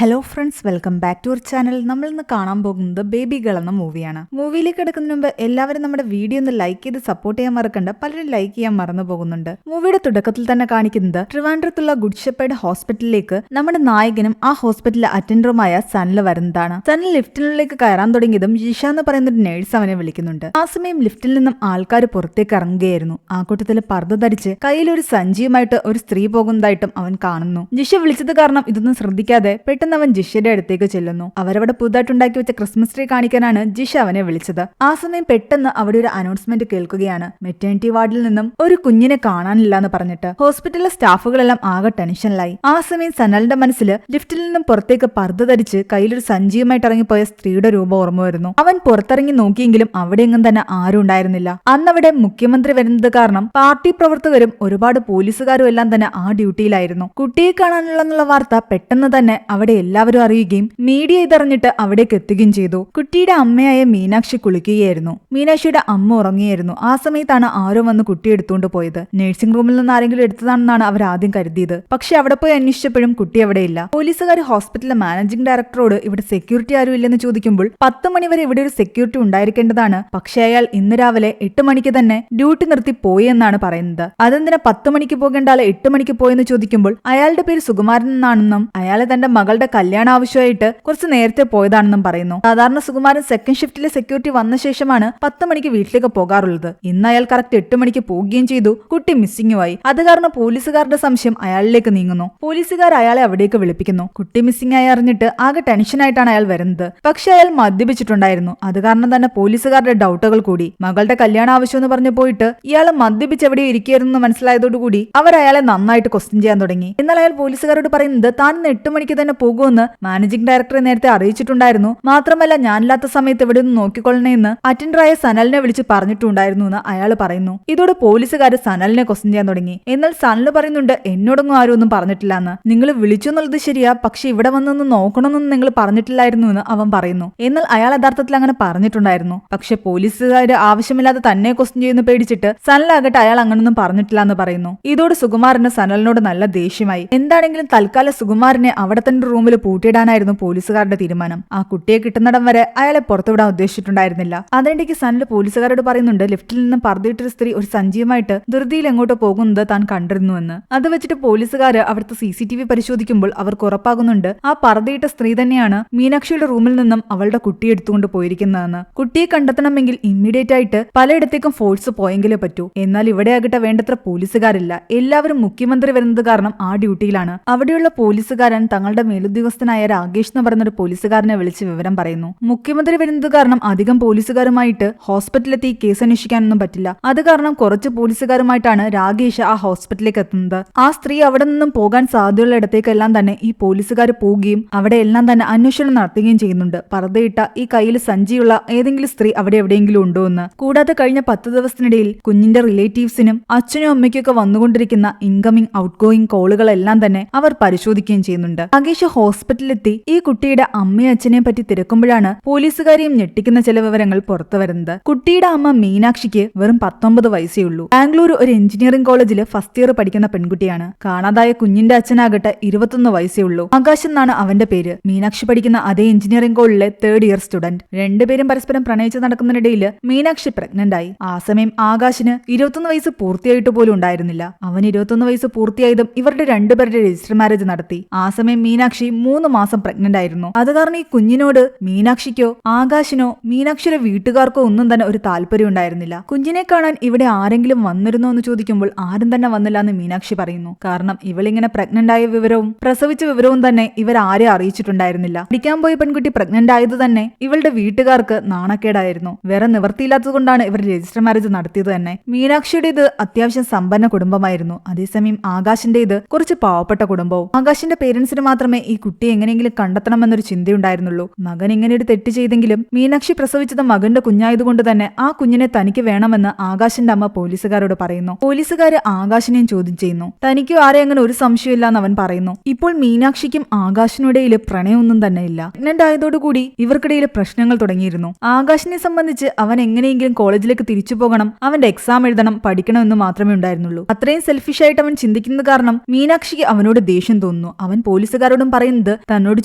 Hello friends, welcome back to our channel. നമ്മൾ ഇന്ന് കാണാൻ പോകുന്നത് ബേബി ഗേൾ എന്ന മൂവിയാണ്. മൂവിയിലേക്ക് കിടക്കുന്നതിന് മുമ്പ് എല്ലാവരും നമ്മുടെ വീഡിയോ ഒന്ന് ലൈക്ക് ചെയ്ത് സപ്പോർട്ട് ചെയ്യാൻ മറക്കണ്ട. പലരും ലൈക്ക് ചെയ്യാൻ മറന്നു പോകുന്നുണ്ട്. മൂവിയുടെ തുടക്കത്തിൽ തന്നെ കാണിക്കുന്നത് ട്രിവാൻഡ്രത്തുള്ള ഗുഡ് ഷെപ്പേർഡ് ഹോസ്പിറ്റലിലേക്ക് നമ്മുടെ നായകനും ആ ഹോസ്പിറ്റലിലെ അറ്റൻഡറുമായ സനൽ വരുന്നതാണ്. സനൽ ലിഫ്റ്റിനുള്ളിലേക്ക് കയറാൻ തുടങ്ങിയതും ജിഷ എന്ന് പറയുന്ന ഒരു നേഴ്സ് അവനെ വിളിക്കുന്നുണ്ട്. ആ സമയം ലിഫ്റ്റിൽ നിന്നും ആൾക്കാർ പുറത്തേക്ക് ഇറങ്ങുകയായിരുന്നു. ആ കൂട്ടത്തിൽ പർദ്ദ ധരിച്ച് കയ്യിലൊരു സഞ്ചിയുമായിട്ട് ഒരു സ്ത്രീ പോകുന്നതായിട്ടും അവൻ കാണുന്നു. ജിഷ വിളിച്ചത് കാരണം ഇതൊന്നും ശ്രദ്ധിക്കാതെ പെട്ടെന്ന് അവൻ ജിഷയുടെ അടുത്തേക്ക് ചെല്ലുന്നു. അവരവിടെ പുതുതായിട്ടുണ്ടാക്കി വെച്ച ക്രിസ്മസ് ട്രീ കാണിക്കാനാണ് ജിഷ അവനെ വിളിച്ചത്. ആ സമയം പെട്ടെന്ന് അവിടെ ഒരു അനൗൺസ്മെന്റ് കേൾക്കുകയാണ്. മെറ്റേണിറ്റി വാർഡിൽ നിന്നും ഒരു കുഞ്ഞിനെ കാണാനില്ല എന്ന് പറഞ്ഞിട്ട് ഹോസ്പിറ്റലിലെ സ്റ്റാഫുകളെല്ലാം ആകെ ടെൻഷനിലായി. ആ സമയം സനലിന്റെ മനസ്സിൽ ലിഫ്റ്റിൽ നിന്നും പുറത്തേക്ക് പർദ്ദ ധരിച്ച് കയ്യിലൊരു സഞ്ചിയുമായിട്ട് ഇറങ്ങിപ്പോയ സ്ത്രീയുടെ രൂപം ഓർമ്മ വരുന്നു. അവൻ പുറത്തിറങ്ങി നോക്കിയെങ്കിലും അവിടെയെങ്ങും തന്നെ ആരും ഉണ്ടായിരുന്നില്ല. അന്നവിടെ മുഖ്യമന്ത്രി വരുന്നത് കാരണം പാർട്ടി പ്രവർത്തകരും ഒരുപാട് പോലീസുകാരും എല്ലാം തന്നെ ആ ഡ്യൂട്ടിയിലായിരുന്നു. കുട്ടിയെ കാണാനുള്ള വാർത്ത പെട്ടെന്ന് തന്നെ അവിടെ എല്ലാവരും അറിയുകയും മീഡിയ ഇതറിഞ്ഞിട്ട് അവിടേക്ക് എത്തുകയും ചെയ്തു. കുട്ടിയുടെ അമ്മയായ മീനാക്ഷി കുളിക്കുകയായിരുന്നു. മീനാക്ഷിയുടെ അമ്മ ഉറങ്ങിയായിരുന്നു. ആ സമയത്താണ് ആരോ വന്ന് കുട്ടി എടുത്തുകൊണ്ട് പോയത്. നഴ്സിംഗ് റൂമിൽ നിന്ന് ആരെങ്കിലും എടുത്തതാണെന്നാണ് അവർ ആദ്യം കരുതിയത്. പക്ഷെ അവിടെ പോയി അന്വേഷിച്ചപ്പോഴും കുട്ടി അവിടെയില്ല. പോലീസുകാർ ഹോസ്പിറ്റലിലെ മാനേജിംഗ് ഡയറക്ടറോട് ഇവിടെ സെക്യൂരിറ്റി ആരും ഇല്ലെന്ന് ചോദിക്കുമ്പോൾ 10 മണി വരെ ഇവിടെ ഒരു സെക്യൂരിറ്റി ഉണ്ടായിരിക്കേണ്ടതാണ്, പക്ഷെ അയാൾ ഇന്ന് രാവിലെ 8 മണിക്ക് തന്നെ ഡ്യൂട്ടി നിർത്തി പോയി എന്നാണ് പറയുന്നത്. അതെന്തിനാ 10 മണിക്ക് പോകേണ്ട ആളെ 8 മണിക്ക് പോയെന്ന് ചോദിക്കുമ്പോൾ അയാളുടെ പേര് സുകുമാരൻ എന്നാണെന്നും അയാളെ തന്റെ മകളുടെ കല്യാണ ആവശ്യമായിട്ട് കുറച്ച് നേരത്തെ പോയതാണെന്നും പറയുന്നു. സാധാരണ സുകുമാരൻ സെക്കൻഡ് ഷിഫ്റ്റിലെ സെക്യൂരിറ്റി വന്ന ശേഷമാണ് 10 മണിക്ക് വീട്ടിലേക്ക് പോകാറുള്ളത്. ഇന്ന് അയാൾ കറക്റ്റ് 8 മണിക്ക് പോവുകയും ചെയ്തു. കുട്ടി മിസ്സിംഗുമായി. അത് കാരണം പോലീസുകാരുടെ സംശയം അയാളിലേക്ക് നീങ്ങുന്നു. പോലീസുകാർ അയാളെ അവിടേക്ക് വിളിപ്പിക്കുന്നു. കുട്ടി മിസ്സിംഗ് ആയി അറിഞ്ഞിട്ട് ആകെ ടെൻഷനായിട്ടാണ് അയാൾ വരുന്നത്. പക്ഷെ അയാൾ മദ്യപിച്ചിട്ടുണ്ടായിരുന്നു. അത് കാരണം തന്നെ പോലീസുകാരുടെ ഡൗട്ടുകൾ കൂടി. മകളുടെ കല്യാണ ആവശ്യം എന്ന് പറഞ്ഞു പോയിട്ട് ഇയാൾ മദ്യപിച്ച് എവിടെ ഇരിക്കുകയായിരുന്നു മനസ്സിലായതോടുകൂടി അവർ അയാളെ നന്നായിട്ട് ക്വസ്റ്റ്യൻ ചെയ്യാൻ തുടങ്ങി. എന്നാൽ അയാൾ പോലീസുകാരോട് പറയുന്നത് താൻ 8 മണിക്ക് തന്നെ പോകുമെന്ന് മാനേജിംഗ് ഡയറക്ടറെ നേരത്തെ അറിയിച്ചിട്ടുണ്ടായിരുന്നു. മാത്രമല്ല ഞാനില്ലാത്ത സമയത്ത് ഇവിടെ നിന്ന് നോക്കിക്കൊള്ളണേന്ന് അറ്റൻഡറായ സനലിനെ വിളിച്ച് പറഞ്ഞിട്ടുണ്ടായിരുന്നു എന്ന് അയാൾ പറയുന്നു. ഇതോടെ പോലീസുകാർ സനലിനെ ക്വസ്റ്റ്യൻ ചെയ്യാൻ തുടങ്ങി. എന്നാൽ സനൽ പറയുന്നുണ്ട് എന്നോടൊന്നും ആരും ഒന്നും പറഞ്ഞിട്ടില്ല എന്ന്. നിങ്ങൾ വിളിച്ചു എന്നുള്ളത് ശരിയാ, പക്ഷെ ഇവിടെ വന്നൊന്ന് നോക്കണമെന്നൊന്നും നിങ്ങൾ പറഞ്ഞിട്ടില്ലായിരുന്നു എന്ന് അവൻ പറയുന്നു. എന്നാൽ അയാൾ യഥാർത്ഥത്തിൽ അങ്ങനെ പറഞ്ഞിട്ടുണ്ടായിരുന്നു. പക്ഷെ പോലീസുകാർ ആവശ്യമില്ലാതെ തന്നെ ക്വസ്റ്റ്യൻ ചെയ്യുന്ന പേടിച്ചിട്ട് സനലാകട്ടെ അയാൾ അങ്ങനൊന്നും പറഞ്ഞിട്ടില്ല എന്ന് പറയുന്നു. ഇതോടെ സുകുമാരന് സനലിനോട് നല്ല ദേഷ്യമായി. എന്താണെങ്കിലും തൽക്കാലം സുകുമാരനെ അവിടെ തന്നെ റൂമിൽ പൂട്ടിയിടാനായിരുന്നു പോലീസുകാരുടെ തീരുമാനം. ആ കുട്ടിയെ കിട്ടുന്നിടം വരെ അയാളെ പുറത്തുവിടാൻ ഉദ്ദേശിച്ചിട്ടുണ്ടായിരുന്നില്ല. അതിനിടയ്ക്ക് സനൽ പോലീസുകാരോട് പറയുന്നുണ്ട് ലിഫ്റ്റിൽ നിന്നും പർദ്ദയിട്ടൊരു സ്ത്രീ ഒരു സഞ്ചിയുമായിട്ട് ധൃതിയിൽ എങ്ങോട്ടോ പോകുന്നത് താൻ കണ്ടിരുന്നുവെന്ന്. അത് വെച്ചിട്ട് പോലീസുകാര് അവിടുത്തെ CCTV പരിശോധിക്കുമ്പോൾ അവർക്ക് ഉറപ്പാകുന്നുണ്ട് ആ പർദ്ദയിട്ട സ്ത്രീ തന്നെയാണ് മീനാക്ഷിയുടെ റൂമിൽ നിന്നും അവളുടെ കുട്ടിയെ എടുത്തുകൊണ്ട് പോയിരിക്കുന്നതെന്ന്. കുട്ടിയെ കണ്ടെത്തണമെങ്കിൽ ഇമ്മീഡിയറ്റ് ആയിട്ട് പലയിടത്തേക്കും ഫോഴ്സ് പോയെങ്കിലേ പറ്റൂ. എന്നാൽ ഇവിടെ ആകട്ടെ വേണ്ടത്ര പോലീസുകാരില്ല. എല്ലാവരും മുഖ്യമന്ത്രി വരുന്നത് കാരണം ആ ഡ്യൂട്ടിയിലാണ്. അവിടെയുള്ള പോലീസുകാരൻ തങ്ങളുടെ മേലുദ്യോഗസ്ഥനായ രാകേഷ് എന്ന് പറയുന്ന ഒരു പോലീസുകാരനെ വിളിച്ച് വിവരം പറയുന്നു. മുഖ്യമന്ത്രി വരുന്നത് കാരണം അധികം പോലീസുകാരുമായിട്ട് ഹോസ്പിറ്റലിലെത്തി കേസ് അന്വേഷിക്കാനൊന്നും പറ്റില്ല. അത് കാരണം കുറച്ച് പോലീസുകാരുമായിട്ടാണ് രാകേഷ് ആ ഹോസ്പിറ്റലിലേക്ക് എത്തുന്നത്. ആ സ്ത്രീ അവിടെ നിന്നും പോകാൻ സാധ്യതയുള്ള ഇടത്തേക്കെല്ലാം തന്നെ ഈ പോലീസുകാർ പോവുകയും അവിടെ എല്ലാം തന്നെ അന്വേഷണം നടത്തുകയും ചെയ്യുന്നുണ്ട്. പർദ്ദയിട്ട ഈ കയ്യിൽ സഞ്ചിയുള്ള ഏതെങ്കിലും സ്ത്രീ അവിടെ എവിടെയെങ്കിലും ഉണ്ടോ എന്ന്. കൂടാതെ കഴിഞ്ഞ 10 ദിവസത്തിനിടയിൽ കുഞ്ഞിന്റെ റിലേറ്റീവ്സിനും അച്ഛനും അമ്മയ്ക്കൊക്കെ വന്നുകൊണ്ടിരിക്കുന്ന ഇൻകമിംഗ് ഔട്ട് ഗോയിങ് കോളുകളെല്ലാം തന്നെ അവർ പരിശോധിക്കുകയും ചെയ്യുന്നുണ്ട്. രാകേഷ് ഹോസ്പിറ്റലിലെത്തി ഈ കുട്ടിയുടെ അമ്മയും അച്ഛനെയും പറ്റി തിരക്കുമ്പോഴാണ് പോലീസുകാരെയും ഞെട്ടിക്കുന്ന ചില വിവരങ്ങൾ പുറത്തു വരുന്നത്. കുട്ടിയുടെ അമ്മ മീനാക്ഷിക്ക് വെറും 19 വയസ്സേ ഉള്ളൂ. ബാംഗ്ലൂർ ഒരു എഞ്ചിനീയറിംഗ് കോളേജിൽ ഫസ്റ്റ് ഇയർ പഠിക്കുന്ന പെൺകുട്ടിയാണ്. കാണാതായ കുഞ്ഞിന്റെ അച്ഛനാകട്ടെ 21 വയസ്സേ ഉള്ളൂ. ആകാശ് എന്നാണ് അവന്റെ പേര്. മീനാക്ഷി പഠിക്കുന്ന അതേ എഞ്ചിനീയറിംഗ് കോളേജിലെ 3rd ഇയർ സ്റ്റുഡന്റ്. രണ്ടുപേരും പരസ്പരം പ്രണയിച്ച് നടക്കുന്നതിനിടയിൽ മീനാക്ഷി പ്രഗ്നന്റ് ആയി. ആ സമയം ആകാശിന് 21 വയസ്സ് പൂർത്തിയായിട്ട് പോലും ഉണ്ടായിരുന്നില്ല. അവൻ 21 വയസ്സ് പൂർത്തിയായതും ഇവരുടെ രണ്ടുപേരുടെ രജിസ്റ്റർ മാരേജ് നടത്തി. ആ സമയം മീനാക്ഷി 3 മാസം പ്രഗ്നന്റ് ആയിരുന്നു. അത് കാരണം ഈ കുഞ്ഞിനോട് മീനാക്ഷിക്കോ ആകാശിനോ മീനാക്ഷിയുടെ വീട്ടുകാർക്കോ ഒന്നും തന്നെ ഒരു താല്പര്യം ഉണ്ടായിരുന്നില്ല. കുഞ്ഞിനെ കാണാൻ ഇവിടെ ആരെങ്കിലും വന്നിരുന്നോ എന്ന് ചോദിക്കുമ്പോൾ ആരും തന്നെ വന്നില്ല എന്ന് മീനാക്ഷി പറയുന്നു. കാരണം ഇവളിങ്ങനെ പ്രഗ്നന്റ് ആയ വിവരവും പ്രസവിച്ച വിവരവും തന്നെ ഇവരാരെ അറിയിച്ചിട്ടുണ്ടായിരുന്നില്ല. പഠിക്കാൻ പോയ പെൺകുട്ടി പ്രഗ്നന്റ് ആയത് തന്നെ ഇവളുടെ വീട്ടുകാർക്ക് നാണക്കേടായിരുന്നു. വേറെ നിവർത്തിയില്ലാത്തത് കൊണ്ടാണ് ഇവർ രജിസ്റ്റർ മാരേജ് നടത്തിയത് തന്നെ. മീനാക്ഷിയുടേത് അത്യാവശ്യം സമ്പന്ന കുടുംബമായിരുന്നു. അതേസമയം ആകാശിന്റേത് കുറച്ച് പാവപ്പെട്ട കുടുംബവും. ആകാശിന്റെ പേരൻസിന് മാത്രമേ ഈ കുട്ടിയെ എങ്ങനെയെങ്കിലും കണ്ടെത്തണമെന്നൊരു ചിന്തയുണ്ടായിരുന്നുള്ളൂ. മകൻ ഇങ്ങനെ ഒരു തെറ്റ് ചെയ്തെങ്കിലും മീനാക്ഷി പ്രസവിച്ചത് മകന്റെ കുഞ്ഞായതുകൊണ്ട് തന്നെ ആ കുഞ്ഞിനെ തനിക്ക് വേണമെന്ന് ആകാശിന്റെ അമ്മ പോലീസുകാരോട് പറയുന്നു. പോലീസുകാര് ആകാശിനെയും ചോദ്യം ചെയ്യുന്നു. തനിക്കും ആരെ അങ്ങനെ ഒരു സംശയമില്ല എന്ന് അവൻ പറയുന്നു. ഇപ്പോൾ മീനാക്ഷിക്കും ആകാശിനിടയിൽ പ്രണയമൊന്നും തന്നെ ഇല്ല. പ്രഗ്നന്റ് ആയതോടുകൂടി ഇവർക്കിടയിൽ പ്രശ്നങ്ങൾ തുടങ്ങിയിരുന്നു. ആകാശിനെ സംബന്ധിച്ച് അവൻ എങ്ങനെയെങ്കിലും കോളേജിലേക്ക് തിരിച്ചു പോകണം, അവന്റെ എക്സാം എഴുതണം, പഠിക്കണമെന്ന് മാത്രമേ ഉണ്ടായിരുന്നുള്ളൂ. അത്രയും സെൽഫിഷ് ആയിട്ട് അവൻ ചിന്തിക്കുന്നത് കാരണം മീനാക്ഷിക്ക് അവനോട് ദേഷ്യം തോന്നുന്നു. അവൻ പോലീസുകാരോടും പറയുന്നു പറയുന്നത് തന്നോട്